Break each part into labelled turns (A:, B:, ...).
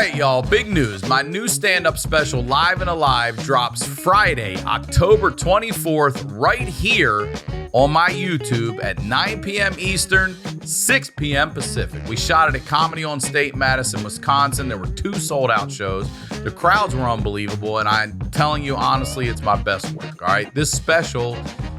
A: right, y'all, big news. My new stand-up special, Live and Alive, drops Friday, October 24th, right here on my YouTube at 9 p.m. Eastern, 6 p.m. Pacific. We shot it at Comedy on State, Madison, Wisconsin. There were 2 sold-out shows. The crowds were unbelievable, and I'm telling you, honestly, it's my best work, all right? This special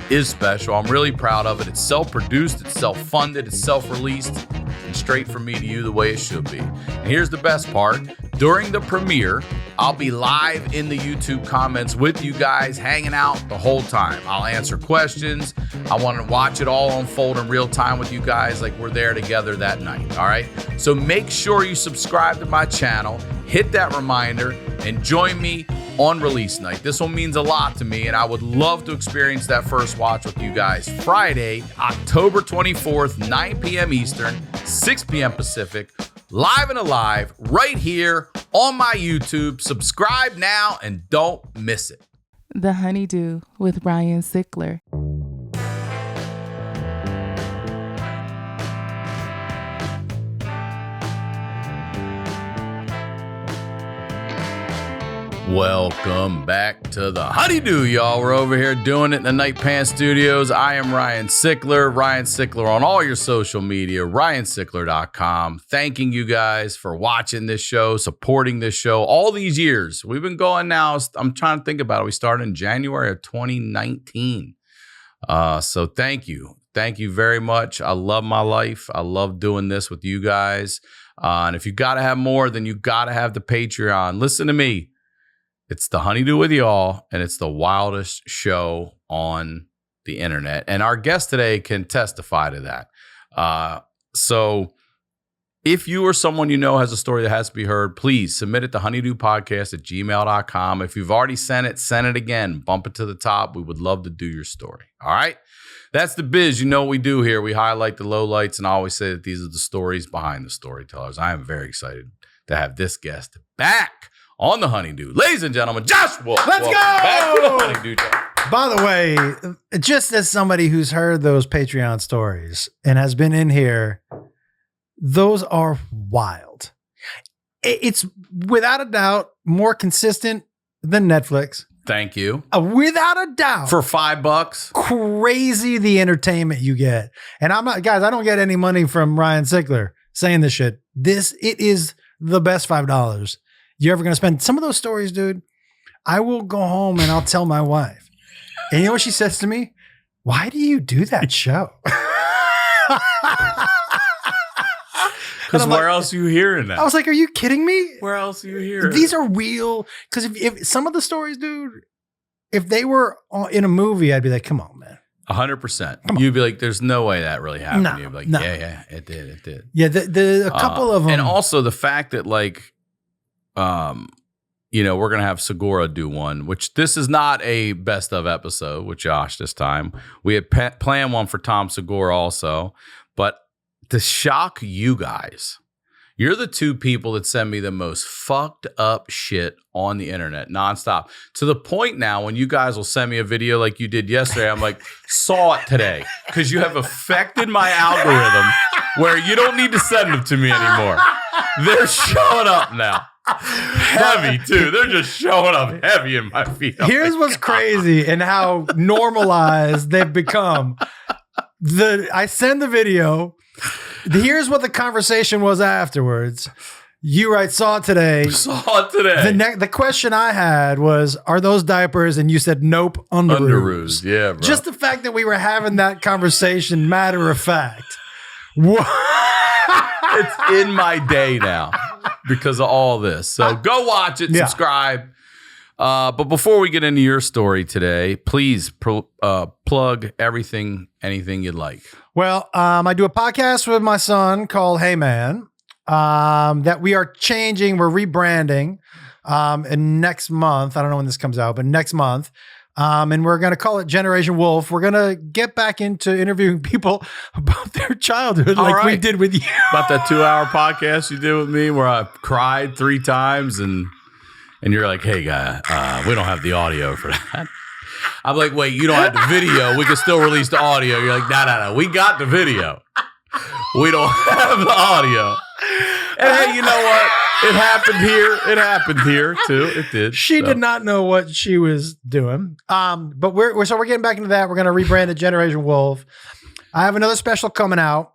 A: is special. I'm really proud of it. It's self-produced, it's self-funded, it's self-released, and straight from me to you the way it should be. And here's the best part. During the premiere, I'll be live in the YouTube comments with you guys, hanging out the whole time. I'll answer questions. I want to watch it all unfold in real time with you guys like we're there together that night, all right? So make sure you subscribe to my channel, hit that reminder, and join me on release night. This one means a lot to me, and I would love to experience that first watch with you guys. Friday, October 24th, 9 p.m. Eastern, 6 p.m. Pacific, Live and Alive, right here on my YouTube. Subscribe now and don't miss it.
B: The HoneyDew with Ryan Sickler.
A: Welcome back to the HoneyDew, y'all. We're over here doing it in the Night Pants Studios. I am Ryan Sickler. Ryan Sickler on all your social media, ryansickler.com. Thanking you guys for watching this show, supporting this show all these years. We've been going now. I'm trying to think about it. We started in January of 2019. So thank you. Thank you very much. I love my life. I love doing this with you guys. And if you got to have more, then you got to have the Patreon. Listen to me. It's the HoneyDew with y'all, and it's the wildest show on the internet. And our guest today can testify to that. So if you or someone you know has a story that has to be heard, please submit it to honeydewpodcast@gmail.com. If you've already sent it again. Bump it to the top. We would love to do your story. All right? That's the biz. You know what we do here. We highlight the lowlights, and I always say that these are the stories behind the storytellers. I am very excited to have this guest back on the HoneyDew. Ladies and gentlemen, Joshua.
C: Let's go!
A: Back to the HoneyDew.
C: By the way, just as somebody who's heard those Patreon stories and has been in here, those are wild. It's without a doubt more consistent than Netflix.
A: Thank you.
C: Without a doubt.
A: For $5.
C: Crazy the entertainment you get. And I'm not, guys, I don't get any money from Ryan Sickler saying this shit. It is the best $5 you're ever going to spend. Some of those stories, dude, I will go home and I'll tell my wife. And you know what she says to me? Why do you do that show?
A: Because where else are you hearing that?
C: I was like, are you kidding me?
A: Where else are you hearing
C: These are real. Because if some of the stories, dude, if they were in a movie, I'd be like, come on, man.
A: 100%. You'd be like, there's no way that really happened.
C: No,
A: You'd be like,
C: no.
A: yeah, it did.
C: Yeah, a couple of them.
A: And also the fact that like, we're going to have Segura do one, which this is not a best of episode with Josh this time. We had planned one for Tom Segura also, but to shock you guys, you're the 2 people that send me the most fucked up shit on the internet nonstop, to the point now when you guys will send me a video like you did yesterday, I'm like, saw it today, because you have affected my algorithm where you don't need to send them to me anymore. They're showing up now. Heavy too. They're just showing up heavy in my feed.
C: Here's what's crazy and how normalized they've become. I send the video. Here's what the conversation was afterwards. You write, saw it today. The question I had was, are those diapers? And you said, nope, underoos.
A: Yeah, bro.
C: Just the fact that we were having that conversation, matter of fact.
A: It's in my day now because of all this. So go watch it, subscribe. But before we get into your story today, please plug anything you'd like.
C: Well, I do a podcast with my son called Hey Man that we are changing. We're rebranding and next month. I don't know when this comes out, but next month. And we're going to call it Generation Wolf. We're going to get back into interviewing people about their childhood we did with you.
A: About that 2-hour podcast you did with me where I cried 3 times and you're like, hey, guy, we don't have the audio for that. I'm like, wait, you don't have the video. We can still release the audio. You're like, no. We got the video. We don't have the audio. And hey, you know what? It happened here. It happened here too. It did.
C: She did not know what she was doing. But we're getting back into that. We're gonna rebrand the Generation Wolf. I have another special coming out.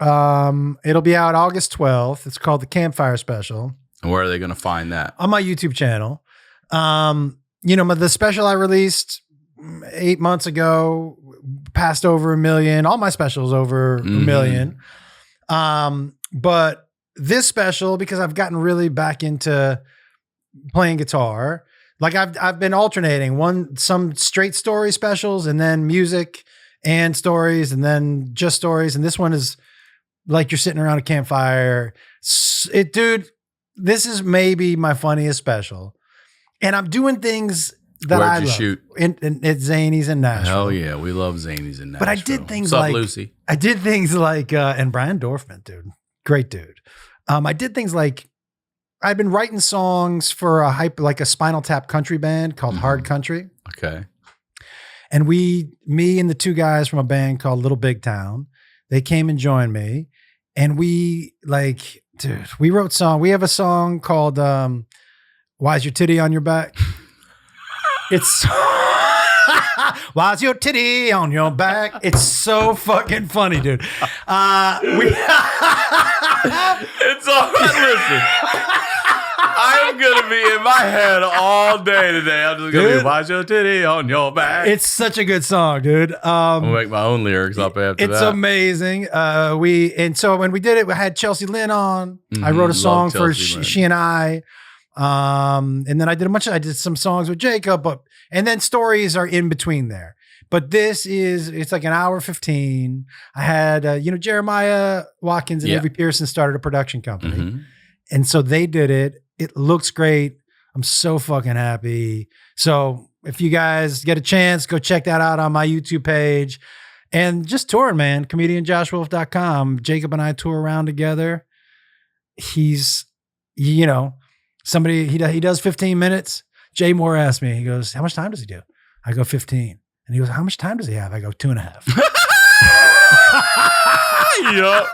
C: It'll be out August 12th. It's called the Campfire Special.
A: And where are they gonna find that?
C: On my YouTube channel. The special I released 8 months ago passed over 1 million. All my specials over 1 million. But this special, because I've gotten really back into playing guitar, like I've been alternating some straight story specials and then music and stories and then just stories. And this one is like you're sitting around a campfire. Dude, this is maybe my funniest special. And I'm doing things that
A: Where'd
C: I
A: you
C: love.
A: shoot?
C: At Zany's in Nashville.
A: Hell yeah, we love Zany's in Nashville.
C: But I did things
A: What's
C: like
A: up, Lucy?
C: I did things like and Brian Dorfman, dude, great dude. I did things like I've been writing songs for a Spinal Tap country band called Hard Country. Okay. And me and the two guys from a band called Little Big Town, they came and joined me, and we wrote song. We have a song called "Why's Your Titty on Your Back." It's "Why's Your Titty on Your Back." It's so fucking funny, dude.
A: It's all listen. I'm gonna be in my head all day today. I'm just gonna be "Why's your titty on your back."
C: It's such a good song, dude.
A: I'll make my own lyrics up after that.
C: It's amazing. So when we did it, we had Chelsea Lynn on. I wrote a song for she and I. And then I did some songs with Jacob, and then stories are in between there. But it's like an hour 15. I had, Jeremiah Watkins and Avery Pearson started a production company. And so they did it. It looks great. I'm so fucking happy. So if you guys get a chance, go check that out on my YouTube page. And just touring, man. ComedianJoshWolf.com. Jacob and I tour around together. He's, somebody, he does 15 minutes. Jay Moore asked me, he goes, "How much time does he do?" I go, 15. And he goes, "How much time does he have?" I go, 2.5.
A: Yup.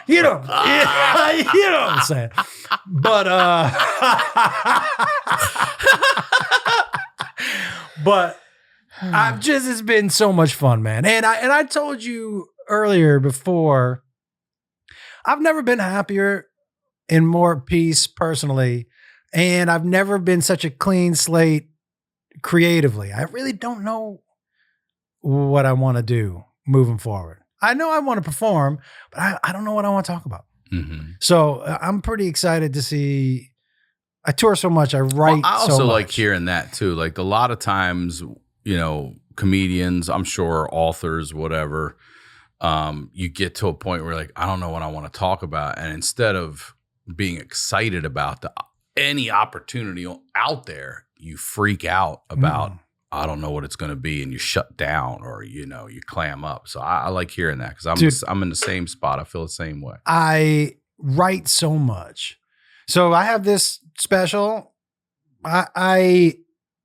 C: You know what I'm saying. But it's been so much fun, man. And I told you earlier before, I've never been happier and more at peace personally. And I've never been such a clean slate creatively. I really don't know what I want to do moving forward. I know I want to perform, but I don't know what I want to talk about. So I'm pretty excited to see. I tour so much. I write.
A: I also
C: so much.
A: like hearing that too. Like a lot of times, comedians, I'm sure authors, whatever, you get to a point where like, I don't know what I want to talk about. And instead of being excited about any opportunity out there, you freak out about, I don't know what it's going to be, and you shut down or, you clam up. So I like hearing that because I'm in the same spot. I feel the same way.
C: I write so much. So I have this special. I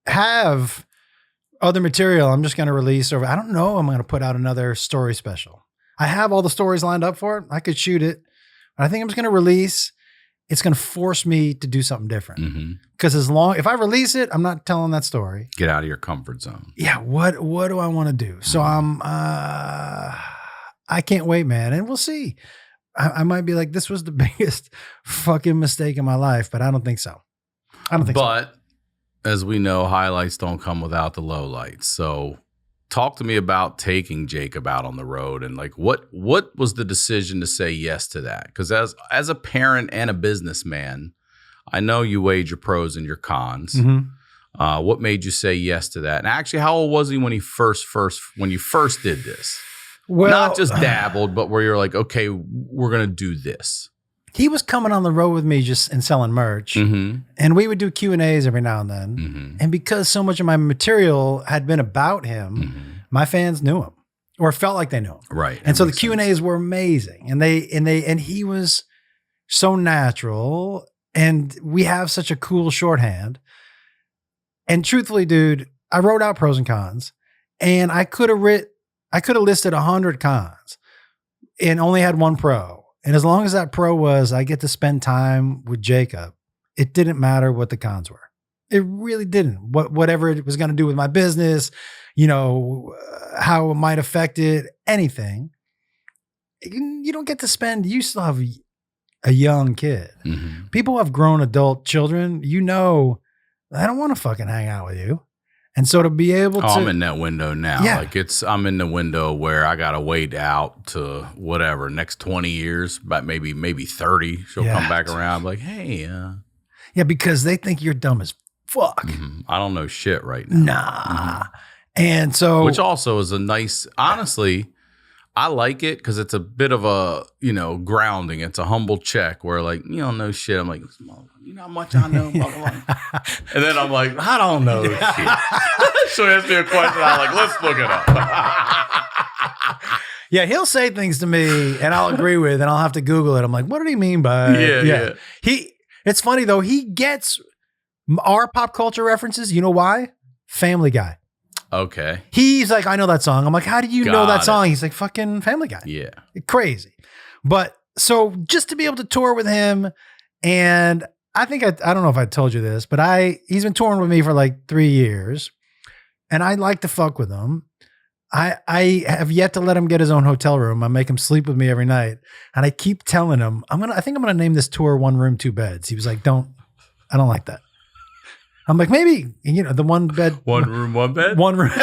C: have other material I'm just going to release over. I don't know. I'm going to put out another story special. I have all the stories lined up for it. I could shoot it. But I think I'm just going to release. It's going to force me to do something different. Because if I release it, I'm not telling that story.
A: Get out of your comfort zone.
C: Yeah. What do I want to do? So I can't wait, man. And we'll see. I might be like, this was the biggest fucking mistake in my life, but I don't think so.
A: But as we know, highlights don't come without the lowlights. So talk to me about taking Jacob out on the road, and like what was the decision to say yes to that? Because as a parent and a businessman, I know you weighed your pros and your cons. What made you say yes to that? And actually, how old was he when you first did this? Well, not just dabbled, but where you're like, okay, we're gonna do this.
C: He was coming on the road with me and selling merch, and we would do Q&As every now and then. And because so much of my material had been about him, my fans knew him or felt like they knew him.
A: Right.
C: And so the Q&As were amazing, and he was so natural, and we have such a cool shorthand. And truthfully, dude, I wrote out pros and cons, and I could have listed 100 cons and only had one pro. And as long as that pro was, I get to spend time with Jacob, it didn't matter what the cons were. It really didn't. Whatever it was going to do with my business, how it might affect it, anything. You don't get to spend, you still have a young kid.
A: Mm-hmm.
C: People have grown adult children. I don't want to fucking hang out with you. And so to be able to.
A: I'm in that window now.
C: Yeah.
A: Like I'm in the window where I got to wait out to whatever, next 20 years, but maybe 30. She'll come back around like, hey.
C: Yeah, because they think you're dumb as fuck.
A: Mm-hmm. I don't know shit right now.
C: Nah.
A: Mm-hmm.
C: And so.
A: Which also is a nice, honestly, I like it because it's a bit of a, grounding. It's a humble check where like, you don't know shit. I'm like, you know how much I know? And then I'm like, I don't know shit. So he asked me a question. I'm like, let's look it up.
C: Yeah, he'll say things to me and I'll agree with and I'll have to Google it. I'm like, what did he mean by
A: Yeah.
C: It's funny though, he gets our pop culture references. You know why? Family Guy.
A: Okay.
C: He's like, I know that song. I'm like, how do you know that song? He's like, fucking Family Guy.
A: Yeah.
C: Crazy. But so just to be able to tour with him, and I think, I don't know if I told you this, but he's been touring with me for like 3 years and I like to fuck with him. I have yet to let him get his own hotel room. I make him sleep with me every night. And I keep telling him, I think I'm going to name this tour 1 Room 2 Beds. He was like, I don't like that. I'm like, maybe, the 1 bed.
A: 1 room, 1 bed?
C: 1 room.
A: 2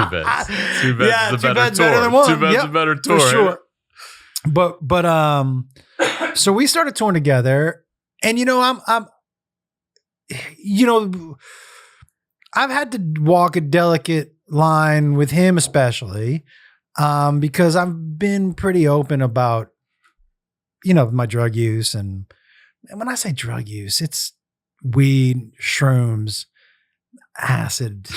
A: beds. 2 beds
C: Yeah,
A: is a
C: 2
A: better
C: beds
A: tour.
C: better than 1.
A: 2 beds is a better tour.
C: For sure. But so we started touring together and, I've had to walk a delicate line with him, especially, because I've been pretty open about, my drug use. And when I say drug use, it's weed, shrooms, acid.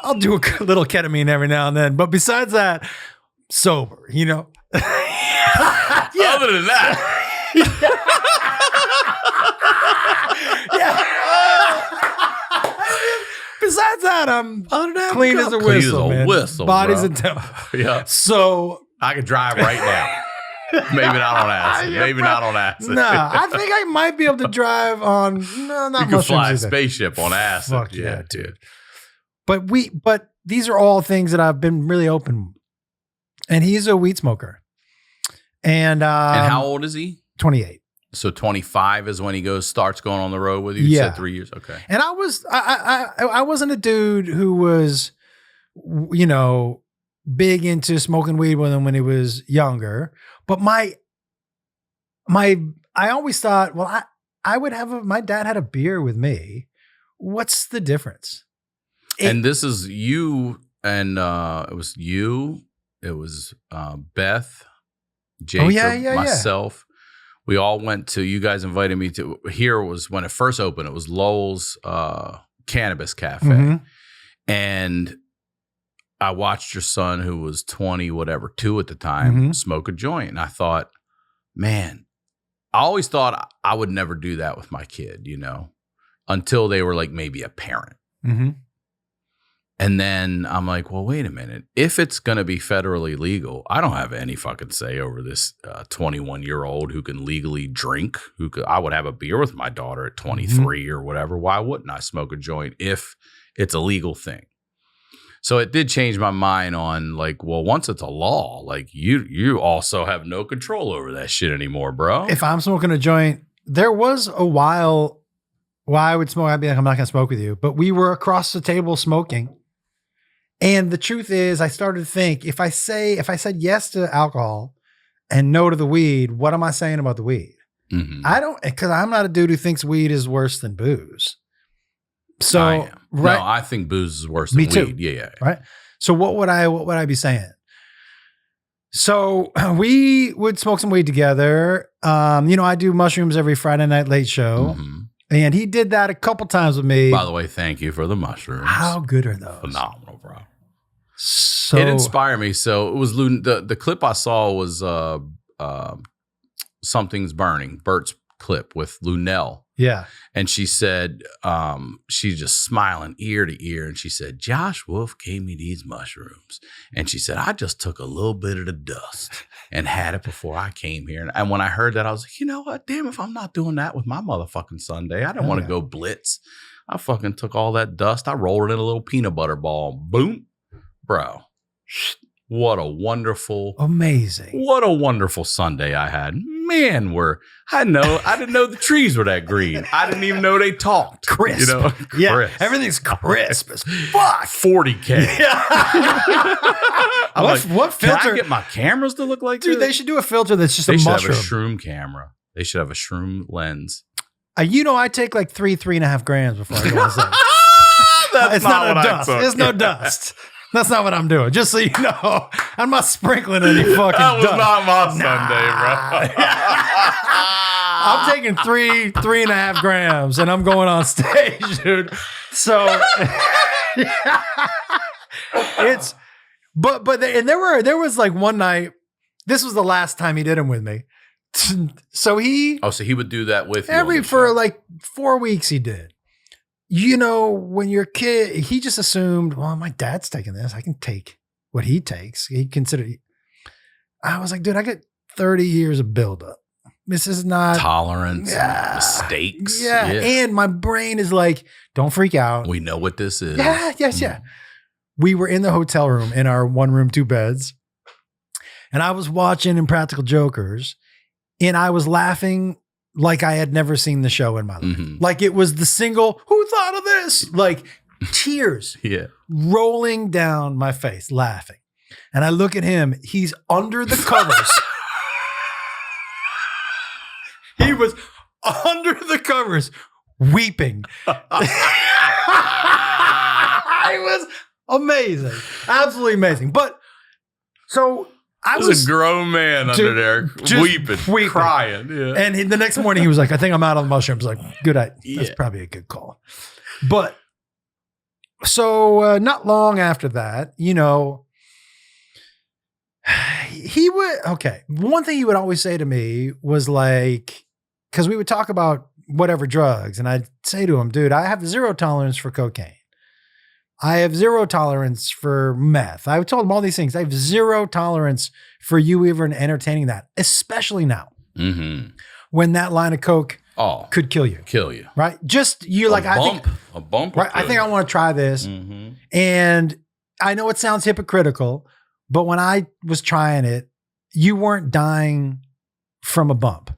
C: I'll do a little ketamine every now and then, but besides that, sober, Yeah.
A: Other than that.
C: Yeah. Besides that, I'm clean as a whistle, man. Body's
A: bro.
C: a temple.
A: Yeah.
C: So
A: I could drive right now. Maybe not on acid. Maybe not on acid.
C: Nah, I think I might be able to drive on not
A: you can fly a
C: either.
A: spaceship on acid.
C: Fuck yeah, dude. But these are all things that I've been really open. And he's a weed smoker. And
A: how old is he?
C: 28.
A: So 25 is when he starts going on the road with you? You said 3 years. Okay.
C: And I wasn't a dude who was, big into smoking weed with him when he was younger. But I always thought, well, I would my dad had a beer with me. What's the difference?
A: And this is you and it was you. It was Beth, Jacob, myself. We all went to, you guys invited me to, here was when it first opened, it was Lowell's Cannabis Cafe. Mm-hmm. And I watched your son, who was 2 at the time, smoke a joint. And I thought, man, I always thought I would never do that with my kid, until they were like maybe a parent.
C: Mm-hmm.
A: And then I'm like, well, wait a minute. If it's going to be federally legal, I don't have any fucking say over this 21-year-old who can legally drink. I would have a beer with my daughter at 23 or whatever. Why wouldn't I smoke a joint if it's a legal thing? So it did change my mind on like, well, once it's a law, like you also have no control over that shit anymore, bro.
C: If I'm smoking a joint, there was a while I would smoke. I'd be like, I'm not going to smoke with you. But we were across the table smoking. And the truth is, I started to think, if I said yes to alcohol and no to the weed, what am I saying about the weed? Mm-hmm. Because I'm not a dude who thinks weed is worse than booze. So,
A: I am.
C: Right?
A: No, I think booze is worse than
C: Me too.
A: weed. Yeah.
C: Right. So what would I be saying? So we would smoke some weed together. I do mushrooms every Friday night late show. Mm-hmm. And he did that a couple times with me.
A: By the way, thank you for the mushrooms.
C: How good are those?
A: Phenomenal, bro.
C: So
A: it inspired me. So it was the clip I saw was Something's Burning, Bert's clip with Lunel.
C: Yeah.
A: And she said, she's just smiling ear to ear. And she said, Josh Wolf gave me these mushrooms. And she said, I just took a little bit of the dust and had it before I came here. And when I heard that, I was like, you know what? Damn, if I'm not doing that with my motherfucking Sunday, I don't want to go blitz. I fucking took all that dust. I rolled it in a little peanut butter ball. Boom. Bro. What a wonderful, what a wonderful Sunday I had. Man, I didn't know the trees were that green. I didn't even know they talked.
C: Crisp.
A: You know,
C: yeah,
A: crisp.
C: everything's crisp as fuck.
A: 40K.
C: Yeah. What filter?
A: Can I get my cameras to look like
C: Dude,
A: this?
C: they should do a filter that's just
A: they
C: a
A: should
C: mushroom.
A: have a shroom camera. They should have a shroom lens.
C: I take like 3.5 grams before I go on set.
A: That's
C: it's
A: not
C: not
A: what
C: a
A: I
C: dust.
A: took.
C: It's no dust. That's not what I'm doing. Just so you know, I'm not sprinkling any fucking
A: That was
C: dust.
A: not my Sunday, bro.
C: I'm taking 3.5 grams and I'm going on stage, dude. So there was like one night, this was the last time he did them with me. So he
A: would do that with you
C: for like 4 weeks he did. You know, when you're a kid, he just assumed, well, my dad's taking this. I can take what he takes. He considered. I was like, dude, I get 30 years of buildup. This is not
A: tolerance, mistakes.
C: Yeah. And my brain is like, don't freak out.
A: We know what this is.
C: Yeah. We were in the hotel room in our 1 room, 2 beds. And I was watching Impractical Jokers and I was laughing like I had never seen the show in my life.
A: Mm-hmm.
C: Like it was the single, who thought of this? Like tears rolling down my face, laughing. And I look at him, he's under the covers. He was under the covers weeping. It was amazing. Absolutely amazing. But so I was
A: a grown man under there weeping, crying. Yeah.
C: And the next morning he was like, I think I'm out on the mushrooms. Like, good. That's probably a good call. But so not long after that, you know, one thing he would always say to me was like, because we would talk about whatever drugs, and I'd say to him, dude, I have 0 tolerance for cocaine. I have 0 tolerance for meth. I told him all these things. I have 0 tolerance for you even entertaining that, especially now when that line of coke could kill you. Right? Just you're like,
A: a bump.
C: Right? I think I want to try this.
A: Mm-hmm.
C: And I know it sounds hypocritical, but when I was trying it, you weren't dying from a bump.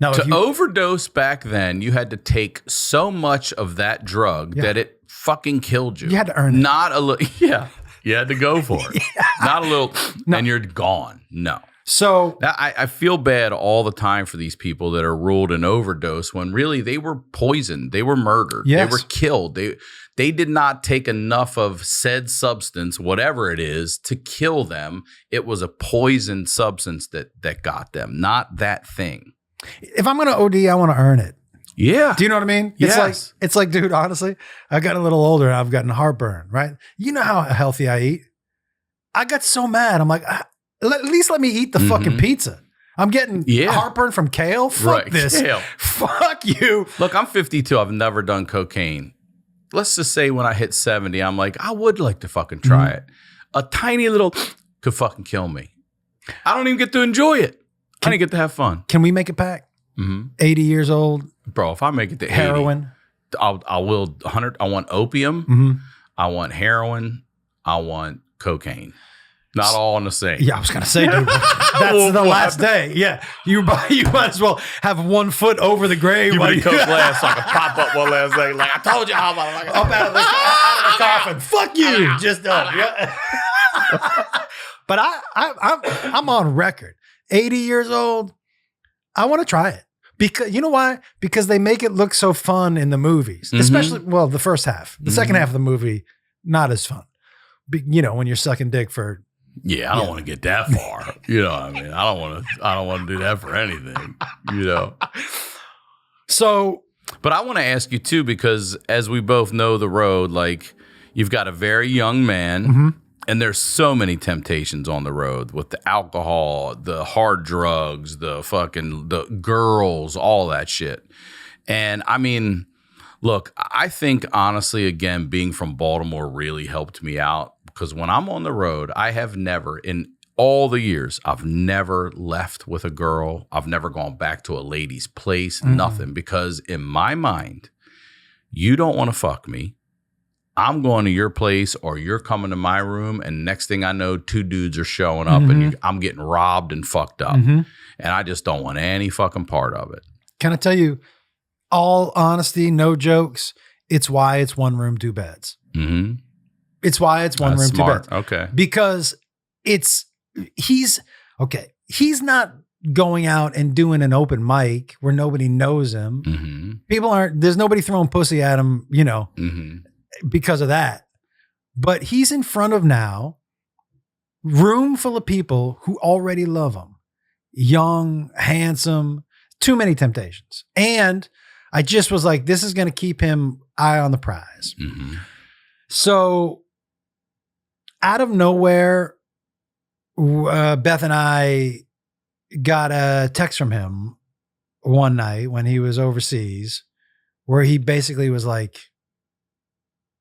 C: Now,
A: to overdose back then, you had to take so much of that drug that it fucking killed you.
C: You had to earn it.
A: Not a little. Yeah. You had to go for it. Not a little. And you're gone. No.
C: So
A: now, I feel bad all the time for these people that are ruled an overdose when really they were poisoned. They were murdered.
C: Yes.
A: They were killed. They did not take enough of said substance, whatever it is, to kill them. It was a poisoned substance that got them, not that thing.
C: If I'm going to OD, I want to earn it.
A: Yeah.
C: Do you know what I mean?
A: Yes.
C: It's like, dude, honestly, I got a little older and I've gotten heartburn, right? You know how healthy I eat. I got so mad. I'm like, at least let me eat the fucking pizza. I'm getting heartburn from kale. Fuck this. Kale. Fuck you.
A: Look, I'm 52. I've never done cocaine. Let's just say when I hit 70, I'm like, I would like to fucking try it. A tiny little could fucking kill me. I don't even get to enjoy it. I didn't get to have fun.
C: Can we make a pact? 80 years old.
A: Bro, if I make it to 80,
C: heroin.
A: I will 100. I want opium. I want heroin. I want cocaine. Not all in the same.
C: Yeah, I was going to say, dude, that's the last day. Yeah. You might as well have 1 foot over the grave.
A: You would coke last so I can pop up one last day. Like, I told you how I'm
C: up out of the coffin. Fuck you. Just done. Yeah. But I'm on record. 80 years old. I want to try it. Because you know why? Because they make it look so fun in the movies, especially, the first half. The second half of the movie, not as fun. You know, when you're sucking dick for.
A: Yeah, I don't want to get that far. You know what I mean? I don't want to do that for anything, you know?
C: So.
A: But I want to ask you too, because as we both know the road, like you've got a very young man. And there's so many temptations on the road with the alcohol, the hard drugs, the girls, all that shit. And I mean, look, I think honestly, again, being from Baltimore really helped me out because when I'm on the road, I have never, in all the years, I've never left with a girl. I've never gone back to a lady's place, nothing. Because in my mind, you don't want to fuck me. I'm going to your place or you're coming to my room. And next thing I know, 2 dudes are showing up and I'm getting robbed and fucked up. And I just don't want any fucking part of it.
C: Can I tell you, all honesty, no jokes, it's why it's 1 room, 2 beds. It's why it's 1 room,
A: smart.
C: 2 beds.
A: Okay.
C: Because he's not going out and doing an open mic where nobody knows him. There's nobody throwing pussy at him, because of that. But he's in front of now room full of people who already love him. Young, handsome, too many temptations. And I just was like, this is going to keep him eye on the prize. So out of nowhere, Beth and I got a text from him one night when he was overseas where he basically was like,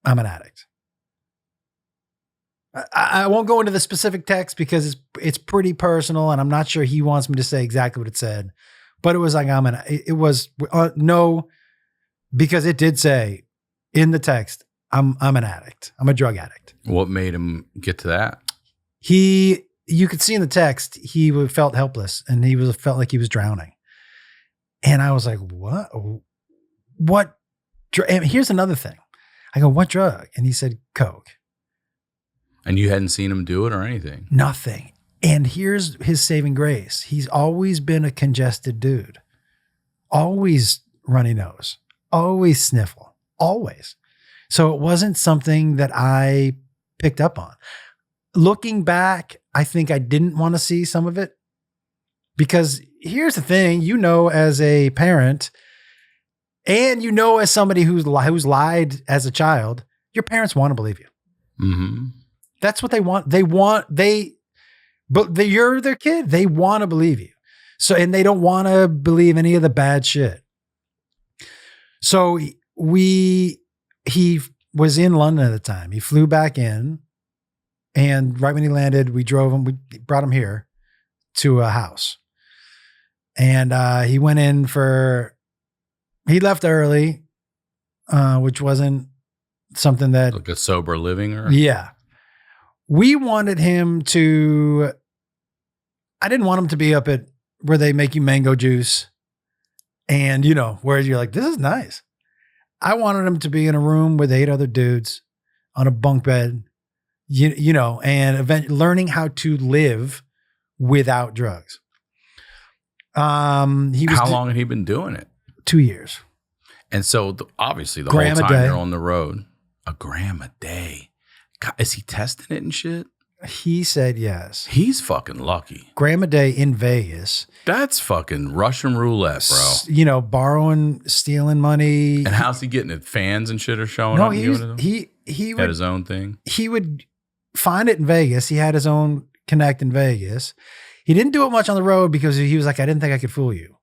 C: I'm an addict. I won't go into the specific text because it's pretty personal and I'm not sure he wants me to say exactly what it said, but it was like, because it did say in the text, I'm an addict. I'm a drug addict.
A: What made him get to that?
C: You could see in the text, he felt helpless and felt like he was drowning. And I was like, what? And here's another thing. I go, what drug? And he said, coke.
A: And you hadn't seen him do it or anything?
C: Nothing. And here's his saving grace. He's always been a congested dude. Always runny nose. Always sniffle. Always. So it wasn't something that I picked up on. Looking back, I think I didn't want to see some of it. Because here's the thing, as a parent, and as somebody who's lied as a child, your parents want to believe you. That's what they want. But you're their kid. They want to believe you. So, and they don't want to believe any of the bad shit. So he was in London at the time. He flew back in, and right when he landed, we brought him here to a house. And he went in he left early, which wasn't something that...
A: Like a sober living?
C: Yeah. We wanted him to... I didn't want him to be up at where they make you mango juice and, where you're like, this is nice. I wanted him to be in a room with 8 other dudes on a bunk bed, and learning how to live without drugs. How
A: long had he been doing it?
C: 2 years.
A: And so obviously the whole time you're on the road, a gram a day. God, is he testing it and shit?
C: He said yes.
A: He's fucking lucky.
C: Gram a day in Vegas.
A: That's fucking Russian roulette, bro.
C: Borrowing, stealing money.
A: And how's he getting it? Fans and shit are showing up?
C: He
A: had his own thing.
C: He would find it in Vegas. He had his own connect in Vegas. He didn't do it much on the road because he was like, I didn't think I could fool you.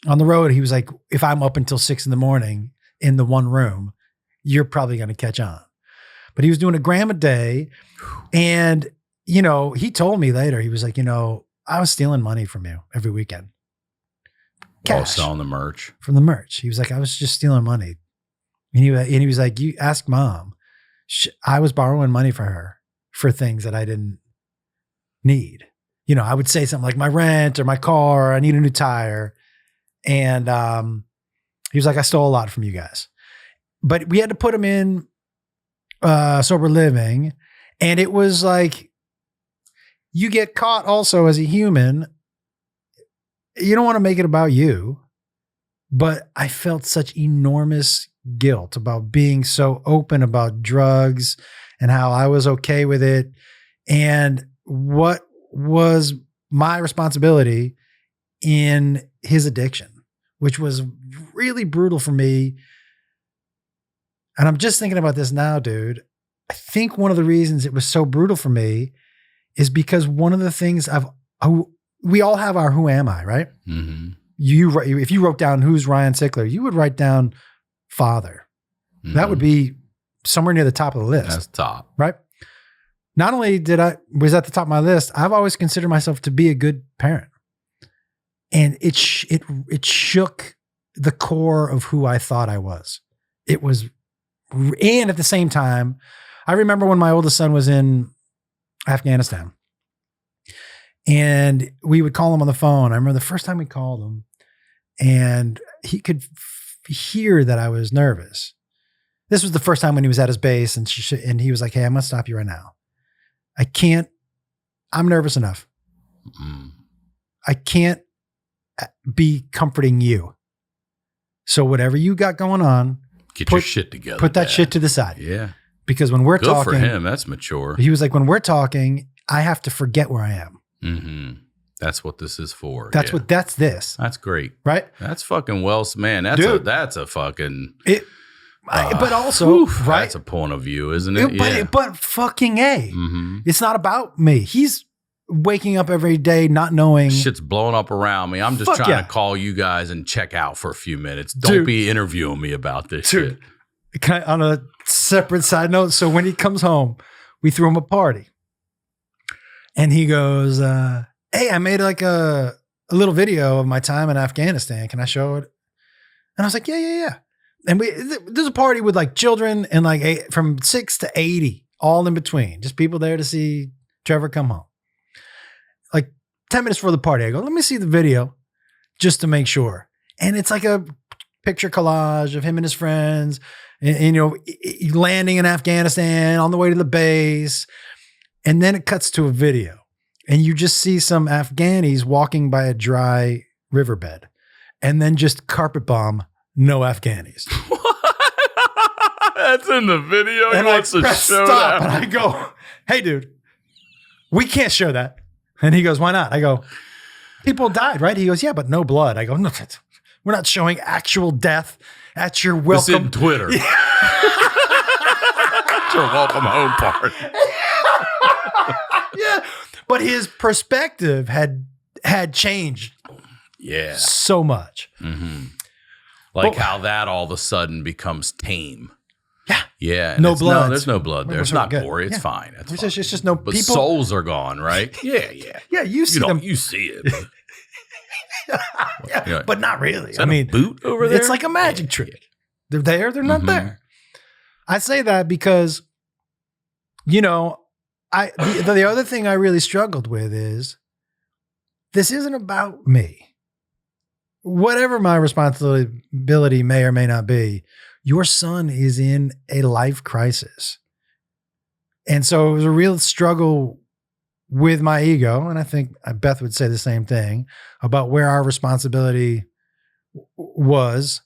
C: On the road, he was like, if I'm up until 6 in in the one room, you're probably going to catch on. But he was doing a gram a day. And, he told me later, he was like, I was stealing money from you every weekend.
A: Cash. While selling the merch.
C: From the merch. He was like, I was just stealing money. And he was like, you ask mom. I was borrowing money for her for things that I didn't need. I would say something like my rent or my car, or I need a new tire. And he was like, I stole a lot from you guys. But we had to put him in sober living. And it was like, you get caught also as a human. You don't want to make it about you. But I felt such enormous guilt about being so open about drugs and how I was okay with it. And what was my responsibility in his addiction, which was really brutal for me. And I'm just thinking about this now, dude. I think one of the reasons it was so brutal for me is because one of the things we all have our who am I, right?
A: Mm-hmm.
C: if you wrote down who's Ryan Sickler, you would write down father. Mm-hmm. That would be somewhere near the top of the list.
A: That's top.
C: Right? Not only was at the top of my list, I've always considered myself to be a good parent. And it shook the core of who I thought I was. And at the same time, I remember when my oldest son was in Afghanistan and we would call him on the phone. I remember the first time we called him and he could hear that I was nervous. This was the first time when he was at his base and he was like, hey, I'm going to stop you right now. I'm nervous enough. Mm-hmm. I can't be comforting you. So whatever you got going on,
A: get your shit together.
C: Put that shit to the side.
A: Yeah.
C: Because when we're talking.
A: Good for him. That's mature.
C: He was like, when we're talking, I have to forget where I am.
A: Mm-hmm. That's what this is for.
C: That's this.
A: That's great.
C: Right?
A: That's fucking man. That's a fucking.
C: But also, right?
A: That's a point of view, isn't it?
C: But fucking A. Mm-hmm. It's not about me. He's waking up every day not knowing.
A: Shit's blowing up around me. I'm just trying to call you guys and check out for a few minutes. Don't be interviewing me about this shit.
C: On a separate side note, so when he comes home, we threw him a party. And he goes, hey, I made like a little video of my time in Afghanistan. Can I show it? And I was like, yeah. And there's a party with like children and like from 6 to 80, all in between. Just people there to see Trevor come home. Like 10 minutes before the party, I go, let me see the video just to make sure. And it's like a picture collage of him and his friends, and landing in Afghanistan on the way to the base. And then it cuts to a video and you just see some Afghanis walking by a dry riverbed and then just carpet bomb no Afghanis.
A: That's in the video.
C: And I press stop and I go, hey dude, we can't show that. And he goes, why not? I go, people died, right? He goes, yeah, but no blood. I go, no, we're not showing actual death at your welcome.
A: It's in Twitter. Yeah. Your welcome home party.
C: Yeah. But his perspective had changed.
A: Yeah.
C: So much.
A: Mm-hmm. Like how that all of a sudden becomes tame.
C: Yeah.
A: Yeah.
C: No blood.
A: No, there's no blood there. It's not gory. It's fine.
C: It's just no
A: but
C: people.
A: Souls are gone, right? Yeah.
C: Yeah. You see them.
A: You see it. But,
C: but not really.
A: Is that a boot over there?
C: It's like a magic trick. They're there. They're not there. I say that because, the other thing I really struggled with is this isn't about me. Whatever my responsibility may or may not be, your son is in a life crisis. And so it was a real struggle with my ego. And I think Beth would say the same thing about where our responsibility was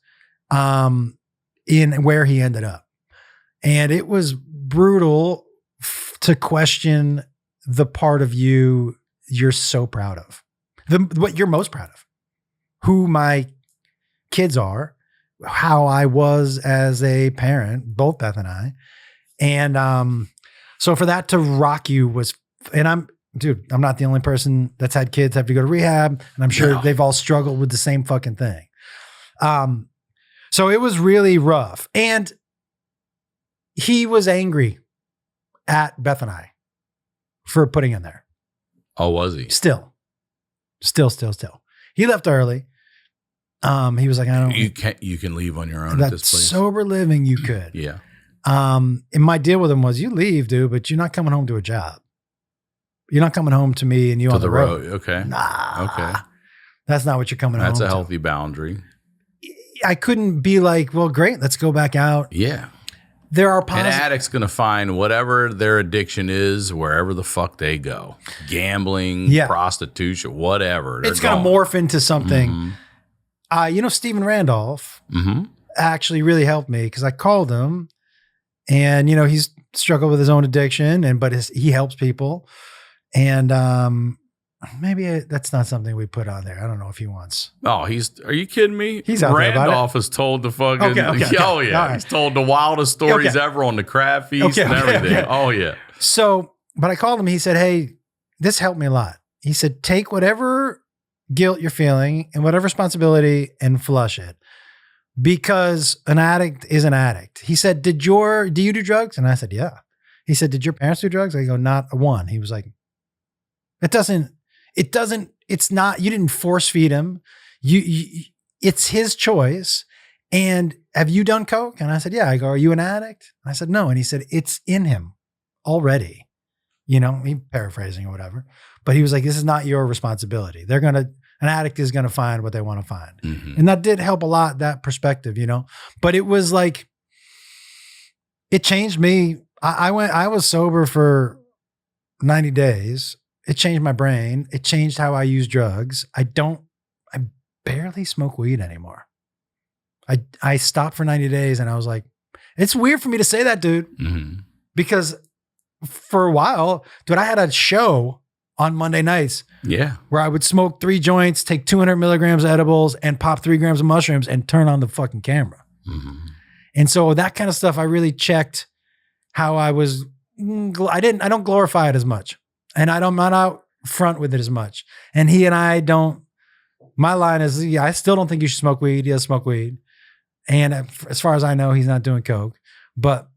C: in where he ended up. And it was brutal to question the part of you you're so proud of, what you're most proud of, who my kids are, how I was as a parent, both Beth and I. And so for that to rock you was, and I'm not the only person that's had kids have to go to rehab, and I'm sure they've all struggled with the same fucking thing. So it was really rough. And he was angry at Beth and I for putting him there.
A: Oh, was he?
C: Still. He left early. He was like, I don't.
A: You can leave on your own at this place.
C: Sober living, you could.
A: Yeah.
C: And my deal with him was, you leave, dude, but you're not coming home to a job. You're not coming home to me and you on the road.
A: Okay.
C: Nah.
A: Okay.
C: That's not what you're coming home to.
A: That's a healthy boundary.
C: I couldn't be like, well, great, let's go back out.
A: Yeah.
C: There are
A: An addict's going to find whatever their addiction is wherever the fuck they go. Gambling, prostitution, whatever.
C: It's going to morph into something. Mm-hmm. Stephen Randolph actually really helped me because I called him and, he's struggled with his own addiction but he helps people. And maybe that's not something we put on there. I don't know if he wants.
A: Oh, are you kidding me?
C: He's out there about it.
A: Randolph is told the fucking, oh yeah.
C: Right.
A: He's told the wildest stories ever on the crab feast and everything. Okay. Oh yeah.
C: So, but I called him. He said, hey, this helped me a lot. He said, take whatever guilt you're feeling and whatever responsibility and flush it. Because an addict is an addict. He said, do you do drugs? And I said, yeah. He said, did your parents do drugs? I go, not a one. He was like, it's not, you didn't force feed him. It's his choice. And have you done coke? And I said, yeah. I go, are you an addict? I said, no. And he said, it's in him already. He paraphrasing or whatever. But he was like, this is not your responsibility. An addict is going to find what they want to find. Mm-hmm. And that did help a lot, that perspective, but it was like, it changed me. I was sober for 90 days. It changed my brain. It changed how I use drugs. I barely smoke weed anymore. I stopped for 90 days and I was like, it's weird for me to say that, dude, because for a while, dude, I had a show on Monday nights where I would smoke 3 joints, take 200 milligrams of edibles and pop 3 grams of mushrooms and turn on the fucking camera. Mm-hmm. And so that kind of stuff, I really checked how I was. I don't glorify it as much, and I'm not out front with it as much. And he and I don't, my line is, I still don't think you should smoke weed. He does smoke weed. And as far as I know, he's not doing coke, but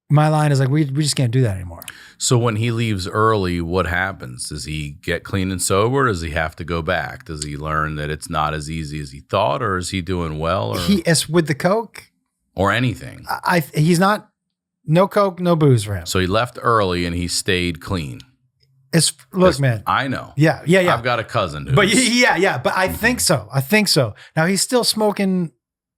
C: my line is like, we just can't do that anymore.
A: So when he leaves early, what happens? Does he get clean and sober? Does he have to go back? Does he learn that it's not as easy as he thought, or is he doing well? Or
C: as with the coke
A: or anything?
C: He's not, no coke, no booze for him.
A: So he left early and he stayed clean.
C: Look, man.
A: I know.
C: Yeah.
A: I've got a cousin who's.
C: But but I think so. Now he's still smoking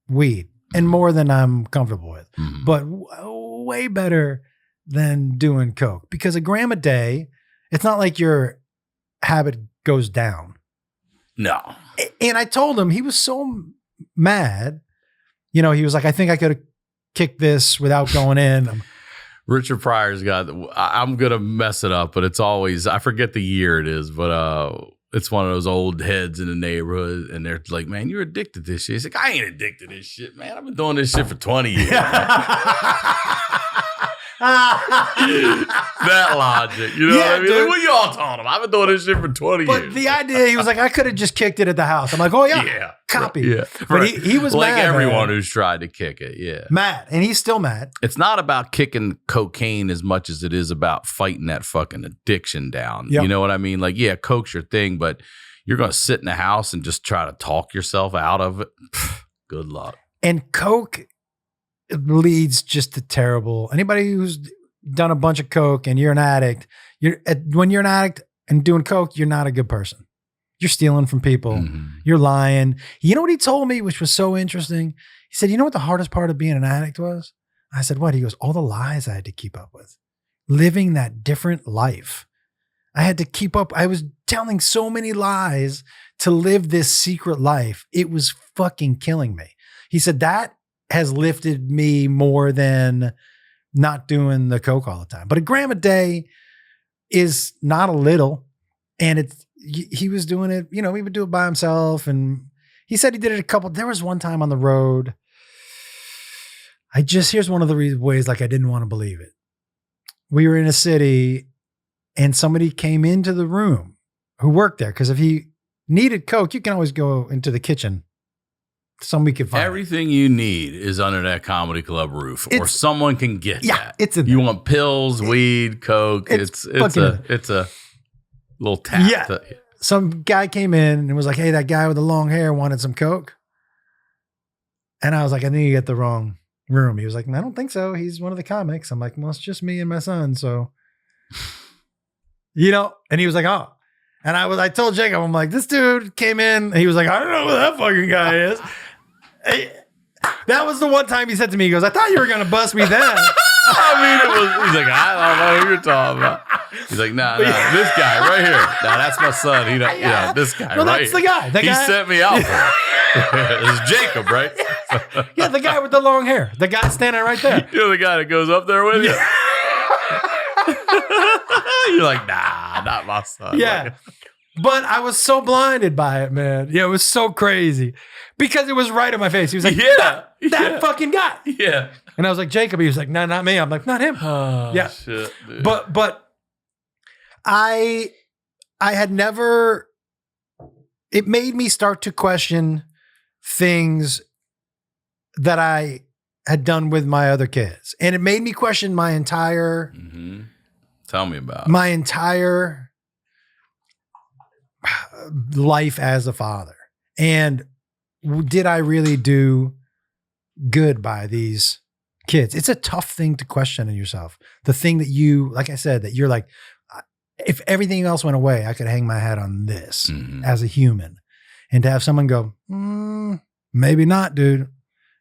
C: weed and more than I'm comfortable with, but way better than doing coke, because a gram a day, it's not like your habit goes down.
A: No.
C: And I told him, he was so mad. He was like, I think I could have kicked this without going in.
A: Richard Pryor's got, I'm going to mess it up, but it's always, I forget the year it is, but it's one of those old heads in the neighborhood, and they're like, man, you're addicted to this shit. He's like, I ain't addicted to this shit, man. I've been doing this shit for 20 years. That logic, what I mean? Like, what y'all talking about? I've been doing this shit for 20 years.
C: But the idea, he was like, I could have just kicked it at the house. I'm like, oh yeah, copy.
A: Yeah,
C: but he was
A: like
C: mad,
A: everyone
C: man.
A: Who's tried to kick it,
C: mad, and he's still mad.
A: It's not about kicking cocaine as much as it is about fighting that fucking addiction down.
C: Yep.
A: You know what I mean? Like, yeah, coke's your thing, but you're going to sit in the house and just try to talk yourself out of it. Good luck.
C: And coke leads just to terrible. Anybody who's done a bunch of coke and you're an addict, when you're an addict and doing coke, you're not a good person. You're stealing from people. Mm-hmm. You're lying. You know what he told me, which was so interesting? He said, you know what the hardest part of being an addict was? I said, what? He goes, all the lies I had to keep up with. Living that different life. I had to keep up. I was telling so many lies to live this secret life. It was fucking killing me. He said, that has lifted me more than not doing the coke all the time. But a gram a day is not a little. And he was doing it, he would do it by himself. And he said he did it there was one time on the road. Here's one of the ways, like, I didn't want to believe it. We were in a city and somebody came into the room who worked there. Cause if he needed coke, you can always go into the kitchen. Somebody could find
A: everything you need is under that comedy club roof, or someone can get that.
C: It's in
A: you want pills, weed, coke. It's a little tap.
C: Yeah. Some guy came in and was like, hey, that guy with the long hair wanted some coke. And I was like, I think you got the wrong room. He was like, I don't think so. He's one of the comics. I'm like, well, it's just me and my son. So, and he was like, oh. And I told Jacob, I'm like, this dude came in. And he was like, I don't know who that fucking guy is. That was the one time he said to me, he goes, I thought you were going to bust me then.
A: He's like, I don't know who you're talking about. He's like, nah, this guy right here. Nah, that's my son. This guy
C: no,
A: right
C: that's the guy.
A: He sent me out for it. This is Jacob, right?
C: Yeah, the guy with the long hair. The guy standing right there.
A: You're the guy that goes up there with you? You're like, nah, not my son.
C: Yeah.
A: Like,
C: but I was so blinded by it, man. Yeah, it was so crazy. Because it was right in my face. He was like, that fucking guy.
A: Yeah.
C: And I was like, Jacob. He was like, no, not me. I'm like, not him.
A: Oh,
C: yeah.
A: Shit, dude.
C: But I had never it made me start to question things that I had done with my other kids. And it made me question my entire
A: Tell me about
C: my entire life as a father. And did I really do good by these kids? It's a tough thing to question in yourself. The thing that you, like I said, that you're like, if everything else went away, I could hang my hat on this as a human. And to have someone go, maybe not, dude.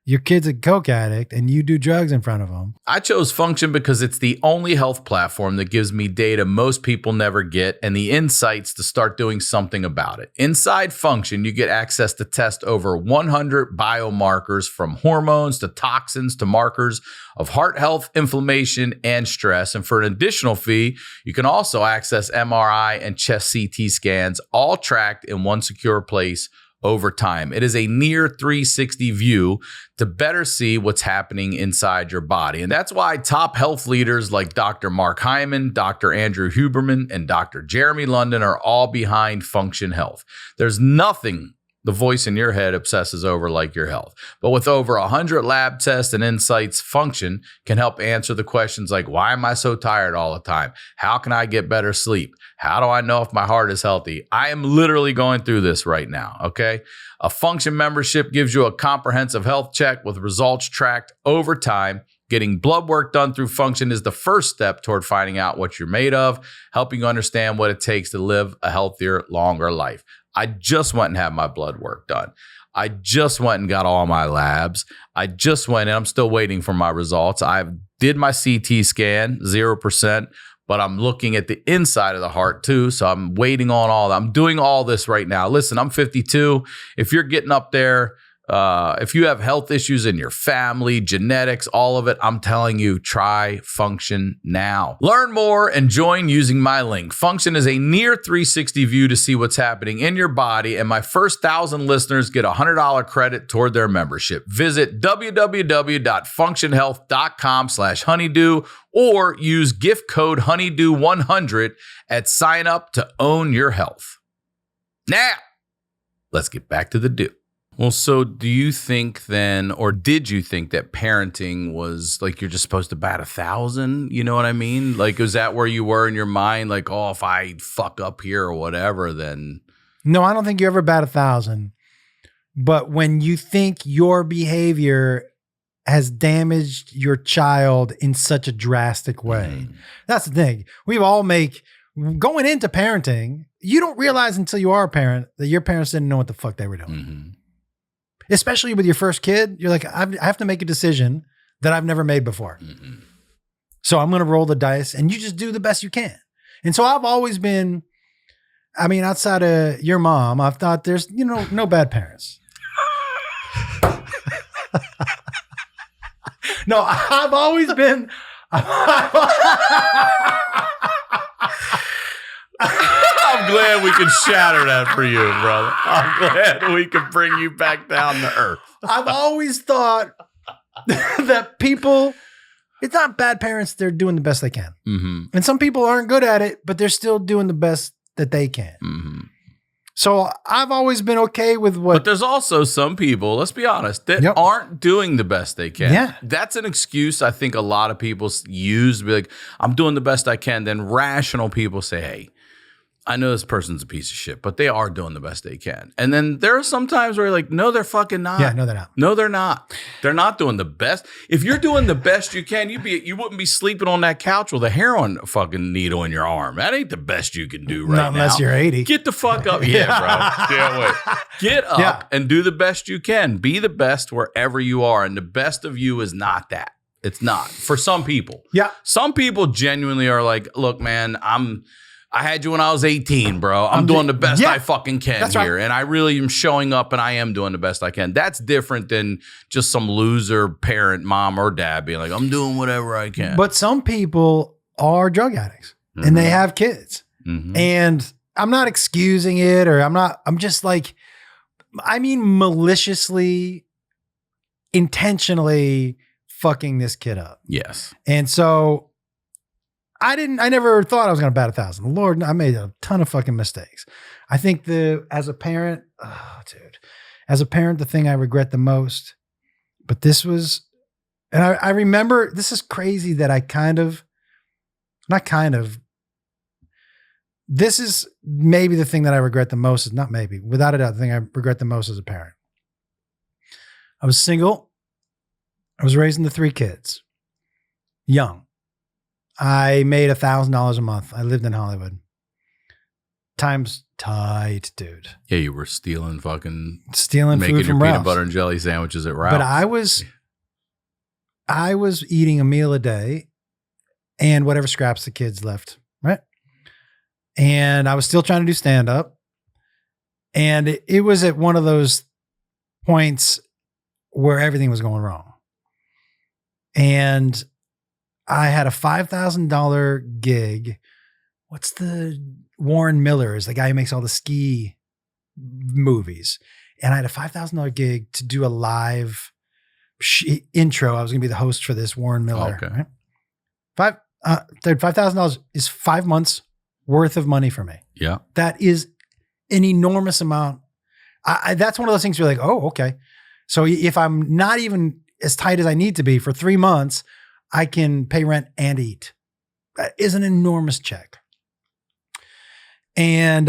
C: Your kid's a coke addict and you do drugs in front of them.
A: I chose Function because it's the only health platform that gives me data most people never get and the insights to start doing something about it. Inside Function, you get access to test over 100 biomarkers, from hormones to toxins to markers of heart health, inflammation, and stress. And for an additional fee, you can also access MRI and chest CT scans, all tracked in one secure place over time. It is a near 360 view to better see what's happening inside your body. And that's why top health leaders like Dr. Mark Hyman, Dr. Andrew Huberman, and Dr. Jeremy London are all behind Function Health. There's nothing the voice in your head obsesses over like your health. But with over 100 lab tests and insights, Function can help answer the questions like, why am I so tired all the time? How can I get better sleep? How do I know if my heart is healthy? I am literally going through this right now, okay? A Function membership gives you a comprehensive health check with results tracked over time. Getting blood work done through Function is the first step toward finding out what you're made of, helping you understand what it takes to live a healthier, longer life. I just went and had my blood work done. I just went and got all my labs. I just went and I'm still waiting for my results. I did my CT scan, 0%, but I'm looking at the inside of the heart too. So I'm waiting on all that. I'm doing all this right now. Listen, I'm 52. If you're getting up there, if you have health issues in your family, genetics, all of it, I'm telling you, try Function now. Learn more and join using my link. Function is a near 360 view to see what's happening in your body, and my first 1,000 listeners get a $100 credit toward their membership. Visit www.functionhealth.com/honeydew or use gift code honeydew100 at sign up to own your health. Now, let's get back to the do. Well, so do you think then, or did you think that parenting was like you're just supposed to bat 1,000? You know what I mean? Like, is that where you were in your mind? Like, oh, if I fuck up here or whatever, then.
C: No, I don't think you ever bat 1,000. But when you think your behavior has damaged your child in such a drastic way, that's the thing. We've all going into parenting, you don't realize until you are a parent that your parents didn't know what the fuck they were doing. Especially with your first kid, you're like, I have to make a decision that I've never made before. So I'm going to roll the dice and you just do the best you can. And so I've always been, I mean, outside of your mom, I've thought there's, no bad parents. No, I've always been.
A: I'm glad we can shatter that for you, brother. I'm glad we can bring you back down to earth.
C: I've always thought that people, it's not bad parents. They're doing the best they can. And some people aren't good at it, but they're still doing the best that they can. So I've always been okay with what.
A: But there's also some people, let's be honest, that aren't doing the best they can.
C: Yeah.
A: That's an excuse I think a lot of people use to be like, I'm doing the best I can. Then rational people say, hey, I know this person's a piece of shit, but they are doing the best they can. And then there are some times where you're like, no, they're fucking not.
C: Yeah, no, they're not.
A: No, they're not. They're not doing the best. If you're doing the best you can, you wouldn't be sleeping on that couch with a heroin fucking needle in your arm. That ain't the best you can do right now.
C: Not unless you're 80.
A: Get the fuck up. Yeah, bro. Can't wait. Get up and do the best you can. Be the best wherever you are. And the best of you is not that. It's not. For some people.
C: Yeah.
A: Some people genuinely are like, look, man, I had you when I was 18, bro. I'm doing the best I fucking can here. Right. And I really am showing up and I am doing the best I can. That's different than just some loser parent, mom or dad being like, I'm doing whatever I can.
C: But some people are drug addicts and they have kids. And I'm not excusing it I'm just like, I mean, maliciously, intentionally fucking this kid up.
A: Yes.
C: And so I never thought I was going to bat 1,000. Lord, I made a ton of fucking mistakes. I think as a parent, the thing I regret the most, but this was, and I remember, this is crazy that this is maybe the thing that I regret the most, is not maybe, without a doubt, the thing I regret the most as a parent. I was single. I was raising the 3 kids, young. I made $1,000 a month. I lived in Hollywood. Time's tight, dude.
A: Yeah, you were stealing
C: making
A: food
C: from
A: your
C: Ralph's.
A: peanut butter and jelly sandwiches at Ralph's.
C: But I was eating a meal a day and whatever scraps the kids left, right? And I was still trying to do stand-up. And it was at one of those points where everything was going wrong. And I had a $5,000 gig. What's the Warren Miller is the guy who makes all the ski movies. And I had a $5,000 gig to do a live intro. I was going to be the host for this Warren Miller.
A: Okay.
C: Right? $5,000 is 5 months worth of money for me.
A: Yeah.
C: That is an enormous amount. That's one of those things where you're like, oh, okay. So if I'm not even as tight as I need to be for 3 months, I can pay rent and eat. That is an enormous check. And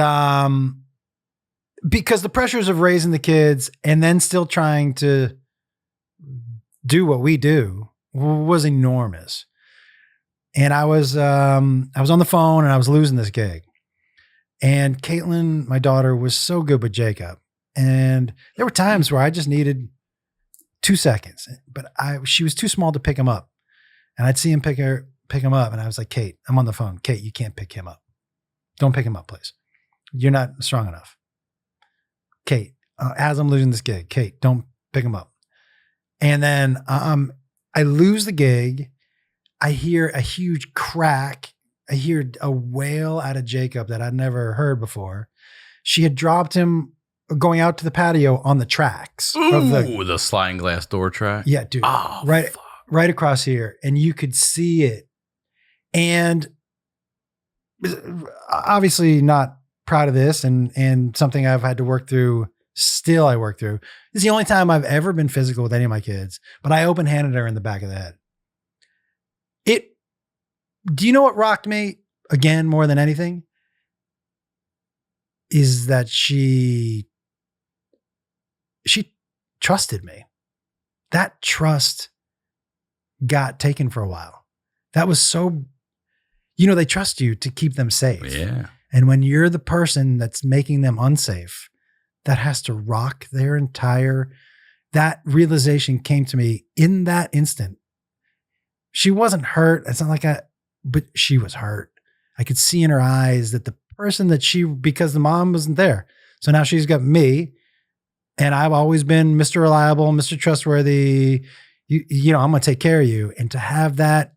C: because the pressures of raising the kids and then still trying to do what we do was enormous. And I was on the phone and I was losing this gig. And Caitlin, my daughter, was so good with Jacob. And there were times where I just needed 2 seconds, but she was too small to pick him up. And I'd see him pick him up. And I was like, Kate, I'm on the phone. Kate, you can't pick him up. Don't pick him up, please. You're not strong enough. Kate, as I'm losing this gig, Kate, don't pick him up. And then I lose the gig. I hear a huge crack. I hear a wail out of Jacob that I'd never heard before. She had dropped him going out to the patio on the tracks.
A: Ooh, the sliding glass door track.
C: Yeah, dude.
A: Oh,
C: right across here. And you could see it. And obviously not proud of this and something I've had to work through. Still I work through. This is the only time I've ever been physical with any of my kids, but I open-handed her in the back of the head. Do you know what rocked me again more than anything? Is that she trusted me. That trust got taken for a while. That was so, they trust you to keep them safe.
A: Yeah.
C: And when you're the person that's making them unsafe, that has to rock their that realization came to me in that instant. She wasn't hurt. It's not but she was hurt. I could see in her eyes that the person that because the mom wasn't there. So now she's got me and I've always been Mr. Reliable, Mr. Trustworthy. I'm going to take care of you. And to have that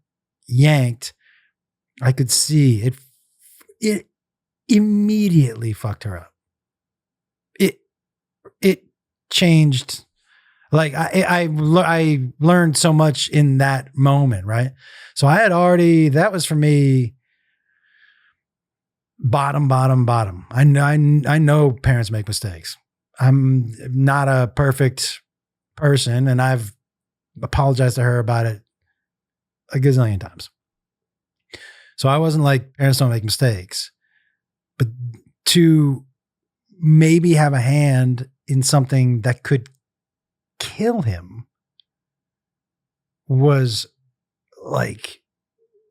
C: yanked, I could see it. It immediately fucked her up. It changed. Like I learned so much in that moment, right? So I had that was for me bottom. I know parents make mistakes. I'm not a perfect person and I've apologized to her about it a gazillion times. So I wasn't like, parents don't make mistakes, but to maybe have a hand in something that could kill him was like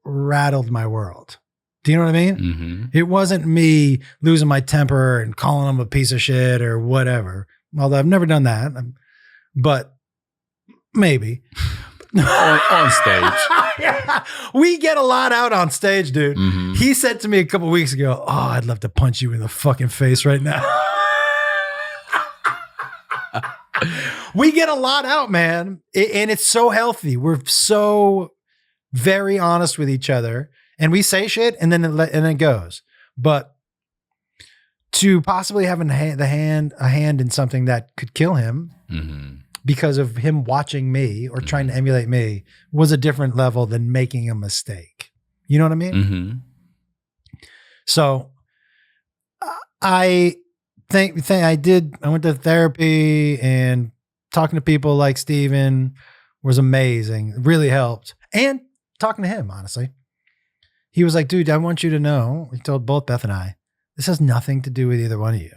C: rattled my world. Do you know what I mean?
A: Mm-hmm.
C: It wasn't me losing my temper and calling him a piece of shit or whatever. Although I've never done that, but maybe
A: on stage.
C: Yeah. We get a lot out on stage, dude.
A: Mm-hmm.
C: He said to me a couple weeks ago, "Oh, I'd love to punch you in the fucking face right now." We get a lot out, man. And it's so healthy. We're so very honest with each other and we say shit and then it goes. But to possibly have a hand in something that could kill him
A: mm-hmm.
C: because of him watching me or trying to emulate me was a different level than making a mistake. You know what I mean?
A: Mm-hmm.
C: So I I went to therapy, and talking to people like Steven was amazing. It really helped. And talking to him, honestly. He was like, dude, I want you to know, he told both Beth and I, this has nothing to do with either one of you.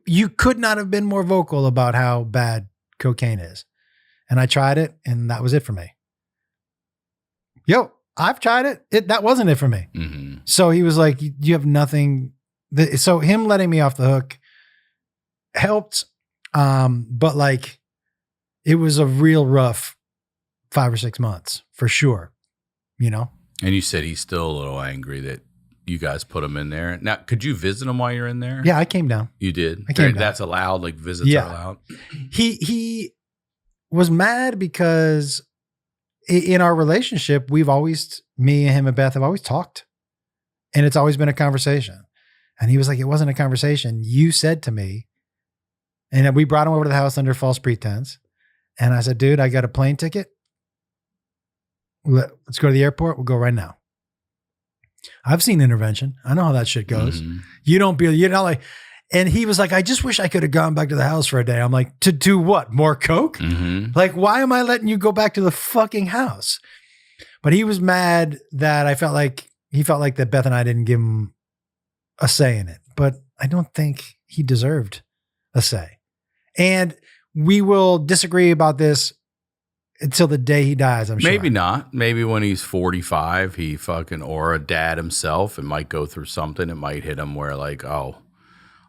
C: You could not have been more vocal about how bad cocaine is. And I tried it, and that was it for me. I've tried it. That wasn't it for me.
A: Mm-hmm.
C: So he was like, you have nothing. So him letting me off the hook helped. But like, it was a real rough 5 or 6 months for sure, you know?
A: And you said he's still a little angry that you guys put him in there. Now, could you visit him while you're in there?
C: Yeah, I came down.
A: You did?
C: I came down.
A: That's allowed? Like visits are allowed?
C: He was mad because in our relationship, me and him and Beth have always talked, and it's always been a conversation. And he was like, it wasn't a conversation. You said to me, and we brought him over to the house under false pretense. And I said, dude, I got a plane ticket. Let's go to the airport. We'll go right now. I've seen intervention. I know how that shit goes.
A: Mm-hmm.
C: You're not like, and he was like, I just wish I could have gone back to the house for a day. I'm like, to do what? More coke?
A: Mm-hmm.
C: Like, why am I letting you go back to the fucking house? But he was mad that he felt like that Beth and I didn't give him a say in it. But I don't think he deserved a say. And we will disagree about this until the day he dies, I'm sure.
A: Maybe not. Maybe when he's 45, or a dad himself, it might go through something. It might hit him where like, oh,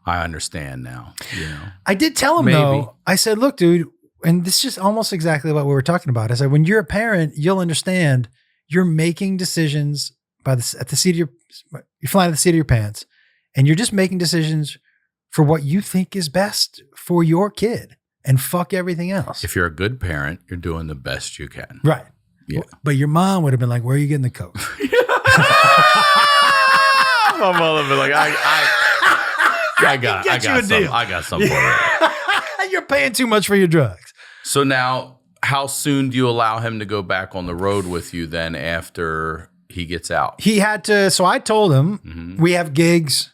A: I understand now. You know?
C: I did tell him though, I said, look, dude, and this is just almost exactly what we were talking about. I said, when you're a parent, you'll understand you're making decisions you're flying at the seat of your pants, and you're just making decisions for what you think is best for your kid. And fuck everything else.
A: If you're a good parent, you're doing the best you can.
C: Right.
A: Yeah.
C: But your mom would have been like, where are you getting the coke?
A: My mother would be like, I got some for you.
C: You're paying too much for your drugs.
A: So now, how soon do you allow him to go back on the road with you then after he gets out?
C: He had to, so I told him, we have gigs.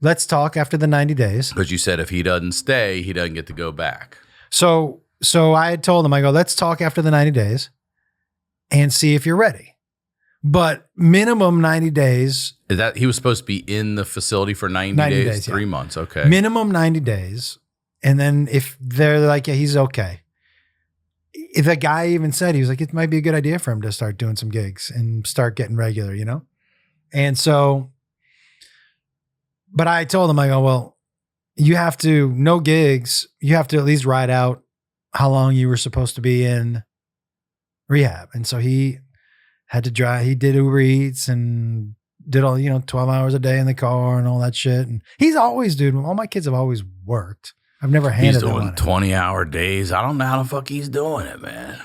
C: Let's talk after the 90 days.
A: But you said if he doesn't stay, he doesn't get to go back.
C: So I had told him, I go, let's talk after the 90 days and see if you're ready. But minimum 90 days.
A: Is that he was supposed to be in the facility for 90 days? 3 months. Okay.
C: Minimum 90 days. And then if they're like, yeah, he's okay. If the guy even said, he was like, it might be a good idea for him to start doing some gigs and start getting regular, you know? And so, but I told him, I go, well, you have to, no gigs. You have to at least ride out how long you were supposed to be in rehab. And so he had to drive. He did Uber Eats and did all, 12 hours a day in the car and all that shit. And he's always, dude, all my kids have always worked. I've never handed them one.
A: He's doing 20-hour days. I don't know how the fuck he's doing it, man.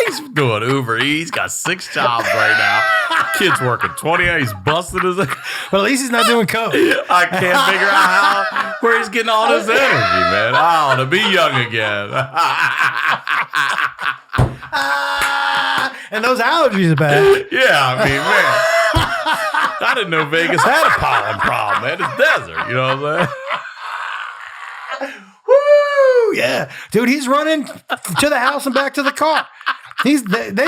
A: He's doing Uber Eats. He's got 6 jobs right now. Kid's working 20 hours. He's busting his.
C: But at least he's not doing coke.
A: I can't figure out where he's getting all this energy, man. I want to be young again.
C: And those allergies are bad.
A: Yeah, I mean, man. I didn't know Vegas had a pollen problem, man. It's desert, you know what I'm saying?
C: Woo! Yeah. Dude, he's running to the house and back to the car. They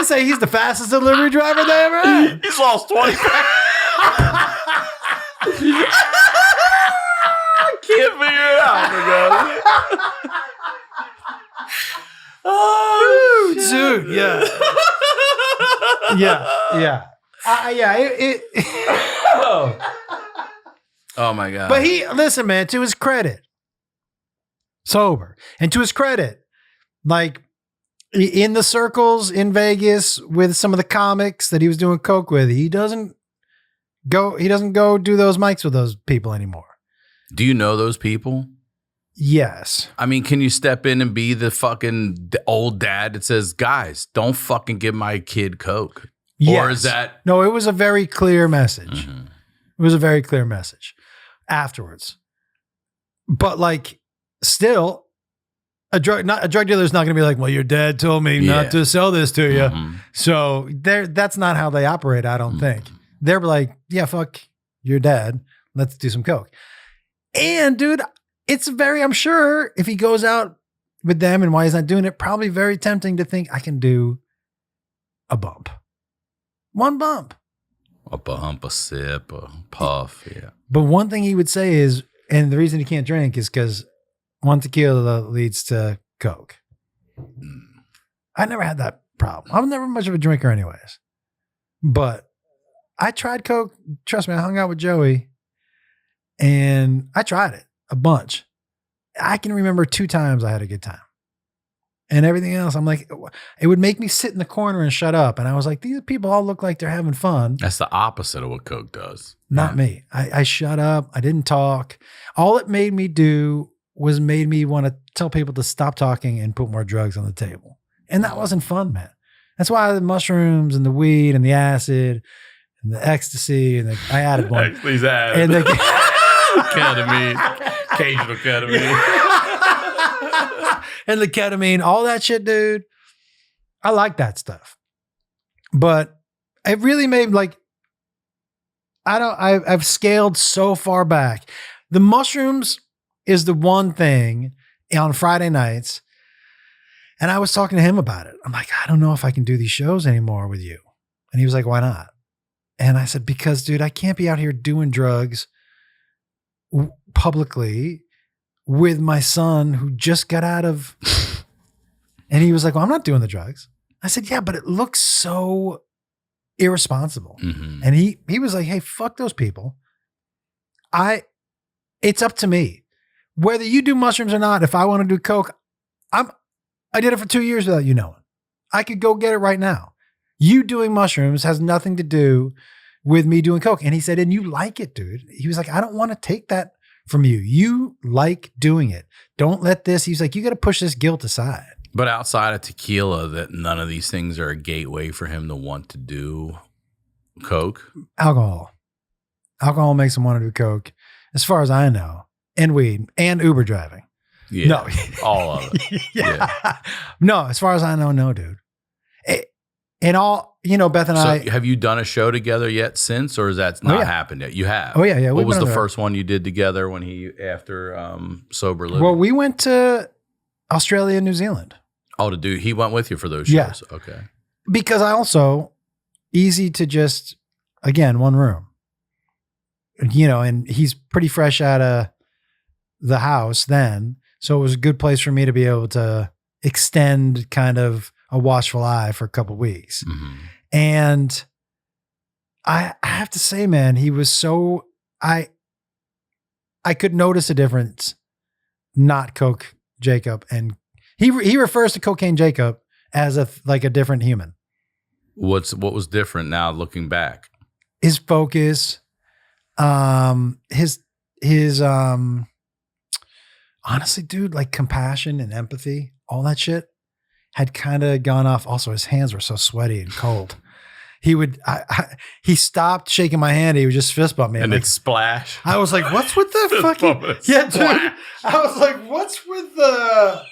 C: say he's the fastest delivery driver they ever had.
A: He's lost 20 pounds. I can't figure it out, my God. Oh,
C: dude, yeah. Yeah.
A: Oh my God.
C: But listen, man, to his credit, sober. And to his credit, like in the circles in Vegas with some of the comics that he was doing coke with, he doesn't go do those mics with those people anymore.
A: Do you know those people?
C: Yes.
A: I mean, can you step in and be the fucking old dad that says, guys, don't fucking give my kid coke?
C: Yes.
A: Or is that?
C: No, it was a very clear message. Mm-hmm. It was a very clear message afterwards. But like, still, a drug dealer is not going to be like, well, your dad told me not to sell this to you. Mm-hmm. So that's not how they operate, I don't think. They're like, yeah, fuck You're dead. Let's do some coke. And dude, I'm sure if he goes out with them and why he's not doing it, probably very tempting to think I can do a bump. One bump.
A: A bump, a sip, a puff, yeah.
C: But one thing he would say is, and the reason he can't drink is because one tequila leads to coke. I never had that problem. I'm never much of a drinker anyways. But I tried coke. Trust me, I hung out with Joey and I tried it a bunch. I can remember 2 times I had a good time. And everything else, I'm like, it would make me sit in the corner and shut up. And I was like, these people all look like they're having fun.
A: That's the opposite of what coke does.
C: Not me. I shut up. I didn't talk. All it made me do was made me want to tell people to stop talking and put more drugs on the table. And that wasn't fun, man. That's why the mushrooms and the weed and the acid and the ecstasy and I added one.
A: Please add.
C: And the
A: ketamine. Occasional ketamine.
C: and the ketamine, all that shit, dude. I like that stuff. But it really made I've scaled so far back. The mushrooms is the one thing on Friday nights. And I was talking to him about it. I'm like, I don't know if I can do these shows anymore with you. And he was like, why not? And I said, because dude, I can't be out here doing drugs publicly with my son who just got out of, and he was like, well, I'm not doing the drugs. I said, yeah, but it looks so irresponsible.
A: Mm-hmm.
C: And he was like, hey, fuck those people. It's up to me. Whether you do mushrooms or not, if I want to do coke, I did it for 2 years without you knowing. I could go get it right now. You doing mushrooms has nothing to do with me doing coke. And he said, and you like it, dude. He was like, I don't want to take that from you. You like doing it. Don't let this. He's like, you got to push this guilt aside.
A: But outside of tequila, that none of these things are a gateway for him to want to do coke.
C: Alcohol makes him want to do coke, as far as I know, and weed and Uber driving.
A: Yeah,
C: no,
A: all of it.
C: Yeah. No, as far as I know, no, dude. And all, Beth and I.
A: Have you done a show together yet since, or has that not happened yet? You have.
C: Oh yeah, yeah.
A: What was the first one you did together after Sober Living?
C: Well, we went to Australia and New Zealand.
A: Oh, he went with you for those shows.
C: Yeah.
A: Okay.
C: Because I also easy to just, again, one room, and he's pretty fresh out of the house then. So it was a good place for me to be able to extend kind of a watchful eye for a couple of weeks.
A: Mm-hmm.
C: And I have to say, man, he was so, I could notice a difference, not Coke Jacob. And he refers to Cocaine Jacob as a different human.
A: What was different now looking back?
C: His focus, his honestly, dude, like compassion and empathy, all that shit had kind of gone off. Also, his hands were so sweaty and cold. He stopped shaking my hand. He would just fist bump me.
A: And it splash.
C: I was like, what's with the fucking, yeah, dude. I was like, what's with the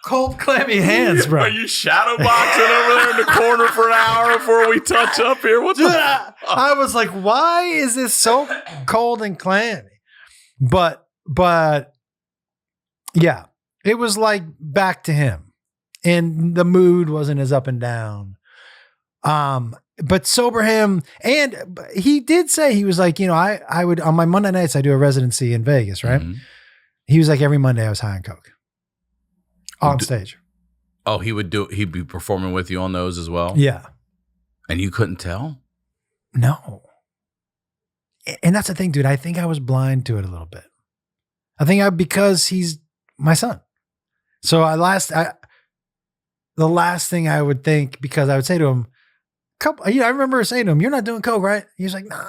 C: cold, clammy hands, bro?
A: Are you shadow boxing over there in the corner for an hour before we touch up here? What
C: Dude,
A: the
C: I was like, why is this so cold and clammy? But yeah, it was like back to him. And the mood wasn't as up and down. But sober him, and he did say, he was like, I would, on my Monday nights, I do a residency in Vegas, right?
A: Mm-hmm.
C: He was like, every Monday I was high on coke on stage.
A: Oh, he'd be performing with you on those as well?
C: Yeah.
A: And you couldn't tell?
C: No. And that's the thing, dude. I think I was blind to it a little bit. I think because he's my son. So the last thing I would think, because I would say to him, I remember saying to him, "You're not doing coke, right?" He was like, "Nah,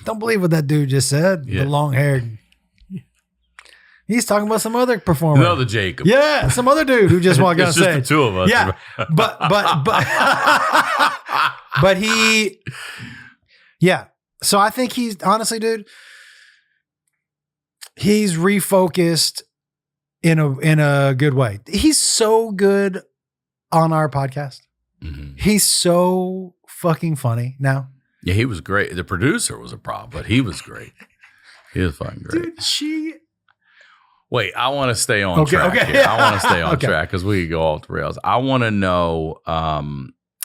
C: don't believe what that dude just said." Yeah. The long haired. He's talking about some other performer,
A: another Jacob.
C: Yeah, some other dude who just walked on stage.
A: It's just the two of us.
C: Yeah, but he, yeah. So I think he's honestly, dude, he's refocused in a good way. He's so good on our podcast. Mm-hmm. He's so fucking funny now.
A: Yeah, he was great. The producer was a problem, but he was great. He was fucking great.
C: Dude,
A: Wait, I want to stay on track here. I want to stay on track because we could go off the rails. I want to know, how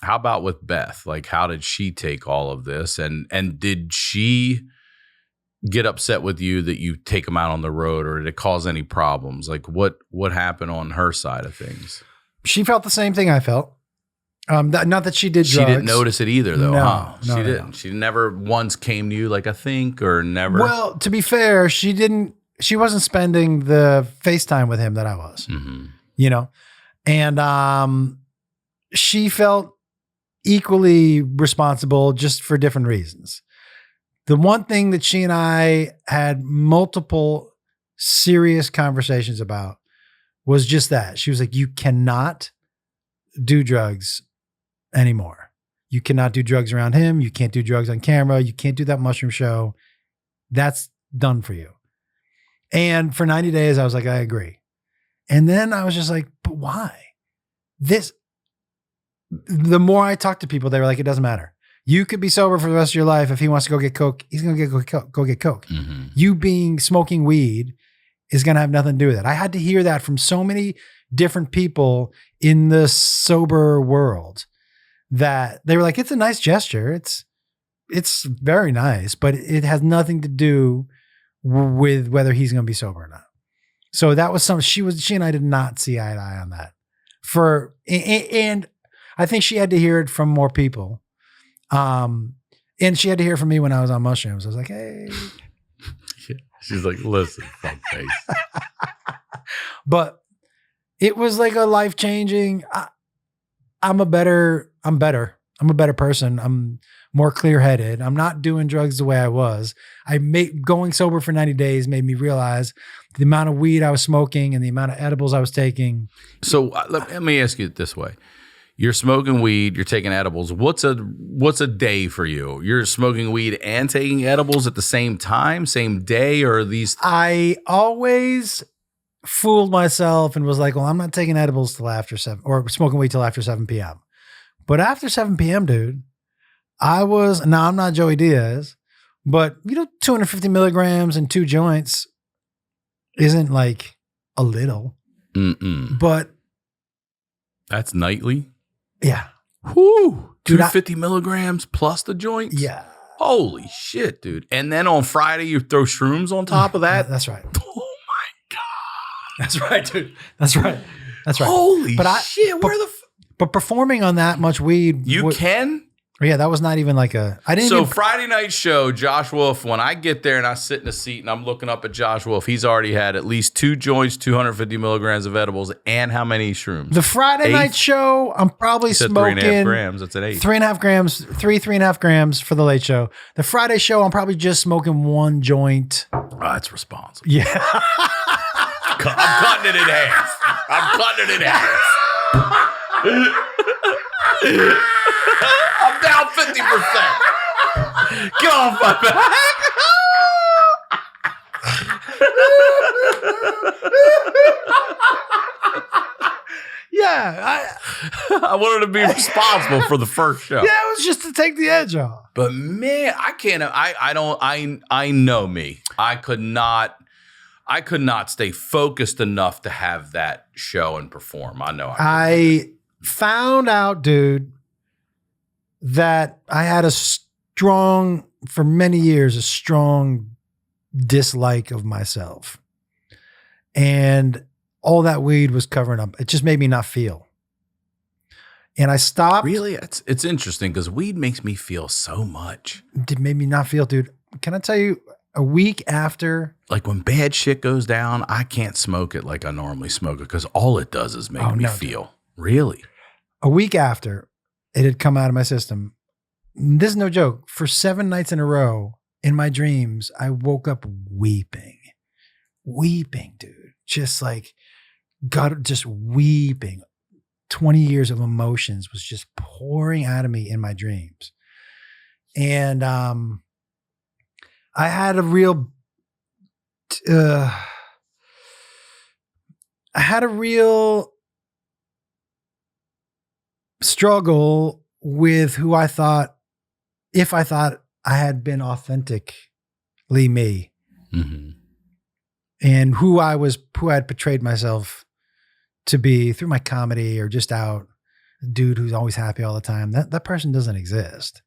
A: about with Beth? Like, how did she take all of this? And did she get upset with you that you take them out on the road, or did it cause any problems? Like, what happened on her side of things?
C: She felt the same thing I felt. Not that she did drugs.
A: She didn't notice it either, though, huh?
C: No,
A: she didn't. No. She never once came to you, like, I think, or never.
C: Well, to be fair, she didn't. She wasn't spending the FaceTime with him that I was, you know, and she felt equally responsible, just for different reasons. The one thing that she and I had multiple serious conversations about was just that. She was like, you cannot do drugs anymore. You cannot do drugs around him. You can't do drugs on camera. You can't do that mushroom show. That's done for you. And for 90 days, I was like, I agree. And then I was just like, but why? The more I talked to people, they were like, it doesn't matter. You could be sober for the rest of your life. If he wants to go get coke, he's going to go get coke. You smoking weed is going to have nothing to do with it. I had to hear that from so many different people in the sober world that they were like, it's a nice gesture. It's very nice, but it has nothing to do with whether he's going to be sober or not. So that was she and I did not see eye to eye on that. And I think she had to hear it from more people. And she had to hear it from me when I was on mushrooms. I was like, hey.
A: She's like, listen, fuck face.
C: But it was like a life-changing. I'm a better person. I'm more clear-headed. I'm not doing drugs the way I was. Going sober for 90 days made me realize the amount of weed I was smoking and the amount of edibles I was taking.
A: So let me ask you it this way. You're smoking weed, you're taking edibles. What's a day for you? You're smoking weed and taking edibles at the same time, same day, or are these?
C: I always fooled myself and was like, well, I'm not taking edibles till after 7 or smoking weed till after 7 p.m. But after 7 p.m., dude, I'm not Joey Diaz, but 250 milligrams and 2 joints isn't like a little, but
A: that's nightly.
C: Yeah.
A: Whoo. 250 milligrams plus the joints?
C: Yeah.
A: Holy shit, dude. And then on Friday, you throw shrooms on top of that?
C: That's right.
A: Oh, my God.
C: That's right, dude. That's right.
A: Holy shit.
C: But performing on that much weed.
A: You can?
C: Yeah, that was not even like
A: Friday night show, Josh Wolf, when I get there and I sit in a seat and I'm looking up at Josh Wolf, he's already had at least 2 joints, 250 milligrams of edibles, and how many shrooms?
C: The Friday night show, I'm probably smoking
A: 3.5 grams. That's an 8.
C: 3.5 grams, 3.5 grams for the late show. The Friday show, I'm probably just smoking 1 joint.
A: Oh, that's responsible.
C: Yeah.
A: I'm cutting it in half. I'm down 50%. Get off my back.
C: Yeah,
A: I wanted to be responsible for the first show.
C: Yeah, it was just to take the edge off.
A: But man, I can't. I know me. I could not stay focused enough to have that show and perform. I know.
C: I found out, dude, that I had for many years, a strong dislike of myself. And all that weed was covering up. It just made me not feel. And I stopped.
A: Really? It's interesting because weed makes me feel so much.
C: It made me not feel, dude. Can I tell you, a week after.
A: Like when bad shit goes down, I can't smoke it like I normally smoke it because all it does is make me feel. Dude. Really?
C: A week after it had come out of my system, this is no joke, for 7 nights in a row in my dreams, I woke up weeping, dude. Just like, God, just weeping. 20 years of emotions was just pouring out of me in my dreams. And I had a real struggle with who I thought if I thought I had been authentically me and who I had portrayed myself to be through my comedy or just out a dude who's always happy all the time, that person doesn't exist.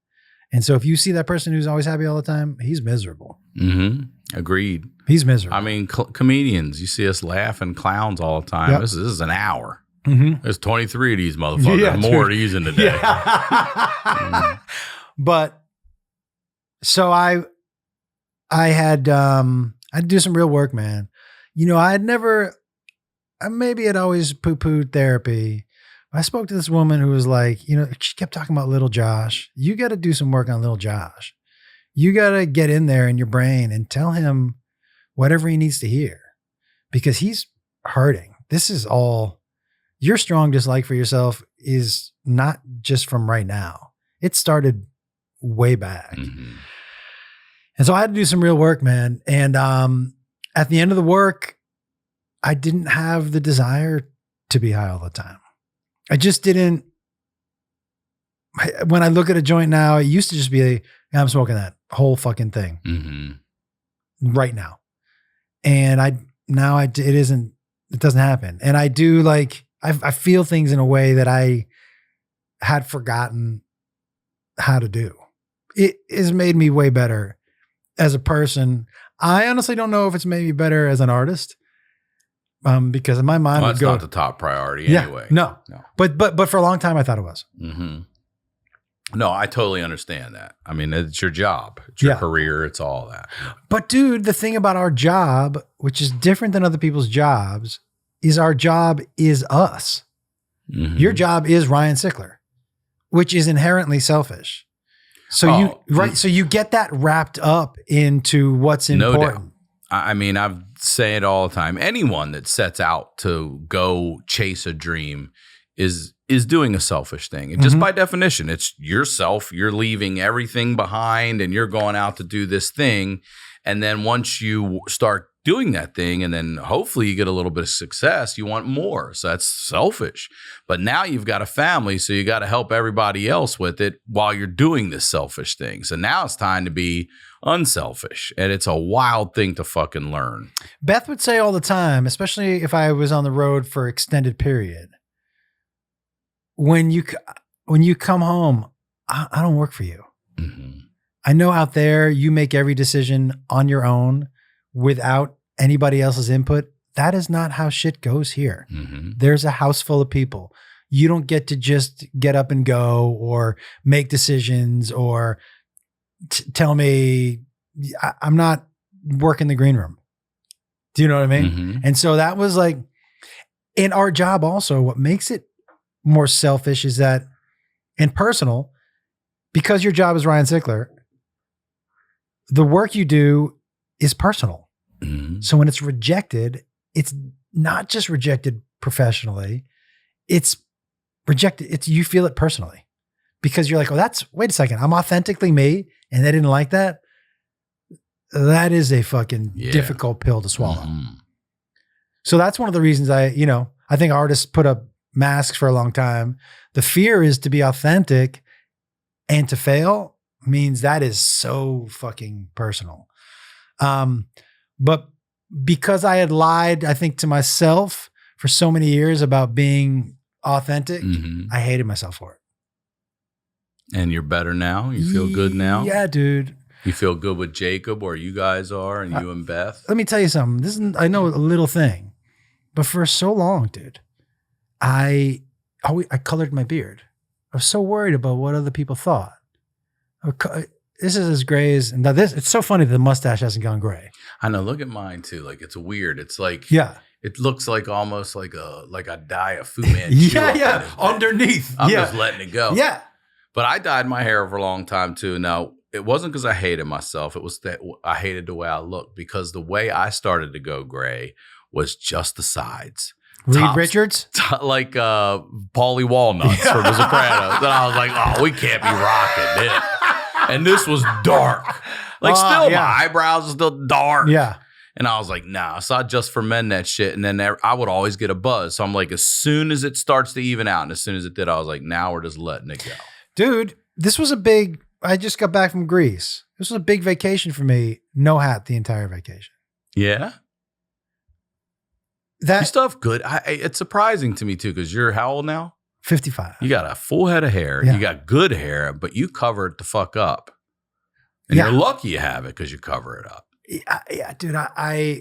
C: And so if you see that person who's always happy all the time, he's miserable.
A: Agreed.
C: He's miserable.
A: I mean, comedians, you see us laughing clowns all the time.
C: Yep.
A: This is an hour. There's 23 of these motherfuckers.
C: Yeah,
A: more
C: dude.
A: of these in the day.
C: But so I had to do some real work, man. You know, I maybe had always poo-pooed therapy. I spoke to this woman who was like, you know, she kept talking about little Josh. You got to do some work on little Josh. You got to get in there in your brain and tell him whatever he needs to hear because he's hurting. This is all, your strong dislike for yourself is not just from right now. It started way back. And so I had to do some real work, man. And at the end of the work, I didn't have the desire to be high all the time. I just didn't. When I look at a joint now, it used to just be, I'm smoking that whole fucking thing right now. And it doesn't happen. And I do like, I feel things in a way that I had forgotten how to do. It has made me way better as a person. I honestly don't know if it's made me better as an artist. Because in my mind,
A: that's not the top priority anyway.
C: No. But for a long time, I thought it was.
A: No, I totally understand that. I mean, it's your job, it's your career, it's all that.
C: But dude, the thing about our job, which is different than other people's jobs, is our job is us. Your job is Ryan Sickler, which is inherently selfish. So so you get that wrapped up into what's important.
A: No doubt. I mean, I've say it all the time. Anyone that sets out to go chase a dream is doing a selfish thing. And just by definition, it's yourself. You're leaving everything behind and you're going out to do this thing. And then once you start doing that thing and then hopefully you get a little bit of success, you want more. So that's selfish. But now you've got a family, so you got to help everybody else with it while you're doing this selfish thing. So now it's time to be unselfish. And it's a wild thing to fucking learn.
C: Beth would say all the time, especially if I was on the road for extended period, when you come home, I don't work for you. I know out there you make every decision on your own without anybody else's input. That is not how shit goes here. There's a house full of people. You don't get to just get up and go or make decisions or tell me I'm not working the green room. Do you know what I mean? And so that was like, in our job also, what makes it more selfish is that, and personal, because your job is Ryan Sickler, the work you do is personal. So when it's rejected, it's not just rejected professionally, it's rejected. You feel it personally because you're like, oh, wait a second, I'm authentically me and they didn't like that. That is a fucking difficult pill to swallow. So that's one of the reasons I think artists put up masks for a long time. The fear is to be authentic, and to fail means that is so fucking personal. But because I had lied, I think, to myself for so many years about being authentic, I hated myself for it.
A: And you're better now? You feel good now?
C: Yeah, dude.
A: You feel good with Jacob, or you guys are, and you and Beth?
C: Let me tell you something. I know a little thing, but for so long, dude, I colored my beard. I was so worried about what other people thought. This is as gray as, and it's so funny that the mustache hasn't gone gray.
A: I know. Look at mine too. Like, it's weird. It's like, it looks like almost like I dye a Fu Manchu.
C: Underneath.
A: I'm just letting it go.
C: Yeah.
A: But I dyed my hair for a long time too. Now, it wasn't because I hated myself. It was that I hated the way I looked, because the way I started to go gray was just the sides.
C: Reed Richards?
A: Like Paulie Walnuts from The Sopranos. Then I was like, oh, we can't be rocking this. And this was dark. Like, my eyebrows are still dark.
C: Yeah.
A: And I was like, nah. So I just ferment that shit. And then I would always get a buzz. So I'm like, as soon as it starts to even out, and as soon as it did, I was like, now we're just letting it go.
C: Dude, this was a big I just got back from Greece. This was a big vacation for me. No hat the entire vacation.
A: Yeah. You still have good. It's surprising to me too, because you're how old now?
C: 55.
A: You got a full head of hair.
C: Yeah.
A: You got good hair, but you cover it the fuck up. And you're lucky you have it because you cover it up.
C: Yeah, dude.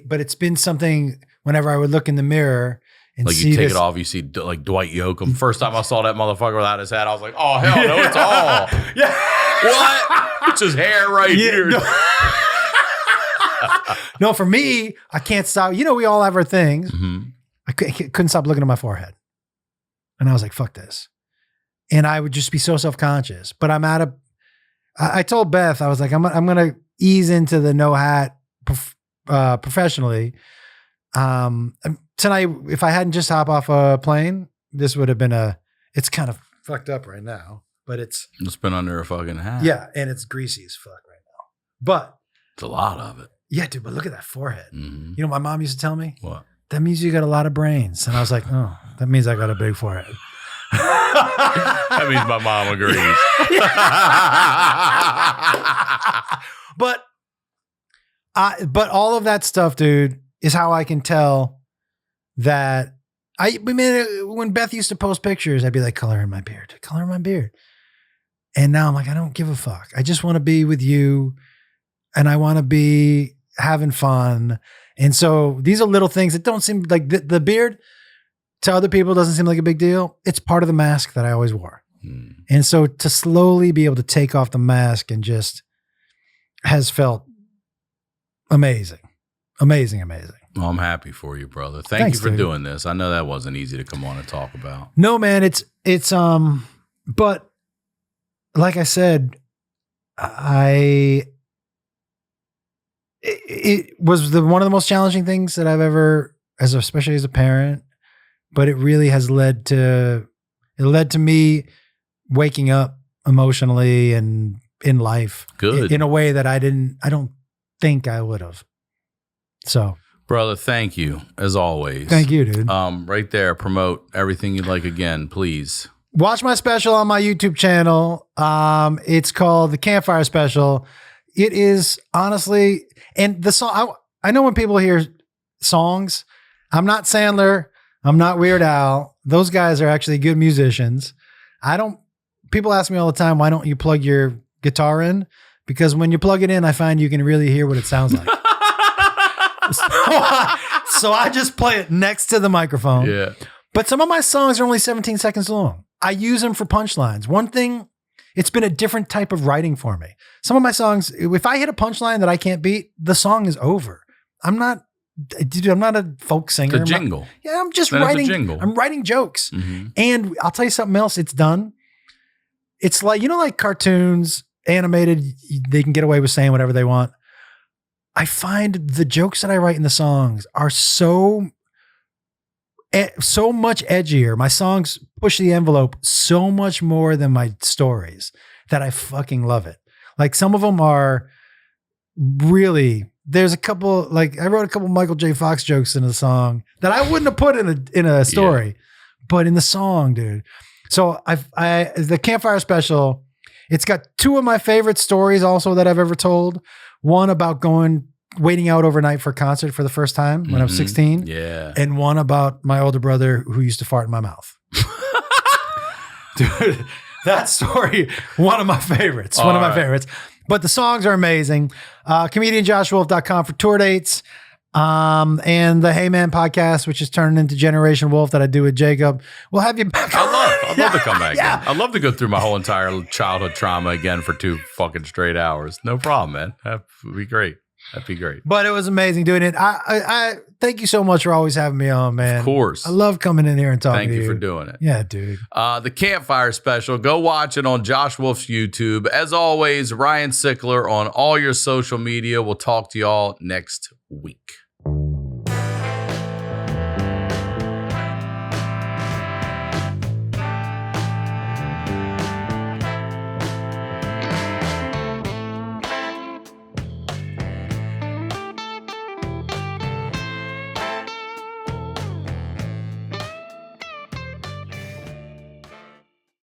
C: But it's been something whenever I would look in the mirror and
A: like
C: see
A: you take
C: this,
A: it off, you see like Dwight Yoakam. First time I saw that motherfucker without his hat, I was like, oh hell no, it's all.
C: Yeah.
A: What? It's his hair right here.
C: No. No, for me, I can't stop. You know, we all have our things.
A: Mm-hmm.
C: I couldn't stop looking at my forehead. And I was like, fuck this. And I would just be so self-conscious. But I told Beth, I was like, I'm going to ease into the no hat professionally. Tonight, if I hadn't just hop off a plane, this would have been it's kind of fucked up right now, but it's
A: been under a fucking hat.
C: Yeah. And it's greasy as fuck right now, but
A: it's a lot of it.
C: Yeah, dude, but look at that forehead.
A: Mm-hmm.
C: You know, my mom used to tell me,
A: what?
C: That means you got a lot of brains. And I was like, oh, that means I got a big forehead.
A: That means my mom agrees.
C: But all of that stuff, dude, is how I can tell that when Beth used to post pictures, I'd be like, color in my beard. And now I'm like, I don't give a fuck. I just want to be with you and I want to be having fun. And so these are little things that don't seem like the beard to other people doesn't seem like a big deal. It's part of the mask that I always wore. And so to slowly be able to take off the mask and just has felt amazing. Amazing.
A: Well, I'm happy for you, brother. Thanks you for doing this. I know that wasn't easy to come on and talk about.
C: No, man, it's but like I said, it was one of the most challenging things that I've ever, especially as a parent, but it really has led to me waking up emotionally and in life.
A: Good.
C: In a way that I don't think I would have. So,
A: brother, thank you as always.
C: Thank you, dude.
A: Right there, promote everything you'd like again, please.
C: Watch my special on my YouTube channel. It's called the Campfire Special. It is honestly, and the song, I know when people hear songs, I'm not Sandler, I'm not Weird Al. Those guys are actually good musicians. People ask me all the time, why don't you plug your guitar in? Because when you plug it in, I find you can really hear what it sounds like. So I just play it next to the microphone.
A: Yeah.
C: But some of my songs are only 17 seconds long. I use them for punchlines. One thing, it's been a different type of writing for me. Some of my songs, if I hit a punchline that I can't beat, the song is over. I'm not a folk singer.
A: The jingle.
C: I'm just writing. Jingle. I'm writing jokes. Mm-hmm. And I'll tell you something else. It's done. It's like, like cartoons, animated, they can get away with saying whatever they want. I find the jokes that I write in the songs are so much edgier. My songs push the envelope so much more than my stories that I fucking love it. Like some of them are really, there's a couple, like I wrote a couple Michael J. Fox jokes in a song that I wouldn't have put in a story, but in the song, dude. So the Campfire Special, it's got two of my favorite stories also that I've ever told. One about waiting out overnight for a concert for the first time when I was 16.
A: Yeah.
C: And one about my older brother who used to fart in my mouth. Dude, that story, one of my favorites. But the songs are amazing. ComedianJoshWolf.com for tour dates. And the Hey Man podcast, which is turning into Generation Wolf that I do with Jacob. We'll have you back.
A: I'd love to come back. Yeah. I'd love to go through my whole entire childhood trauma again for 2 fucking straight hours. No problem, man. That would be great. That'd be great.
C: But it was amazing doing it. I thank you so much for always having me on, man.
A: Of course.
C: I love coming in here and talking to you.
A: Thank you for doing it.
C: Yeah, dude.
A: The Campfire Special. Go watch it on Josh Wolf's YouTube. As always, Ryan Sickler on all your social media. We'll talk to y'all next week.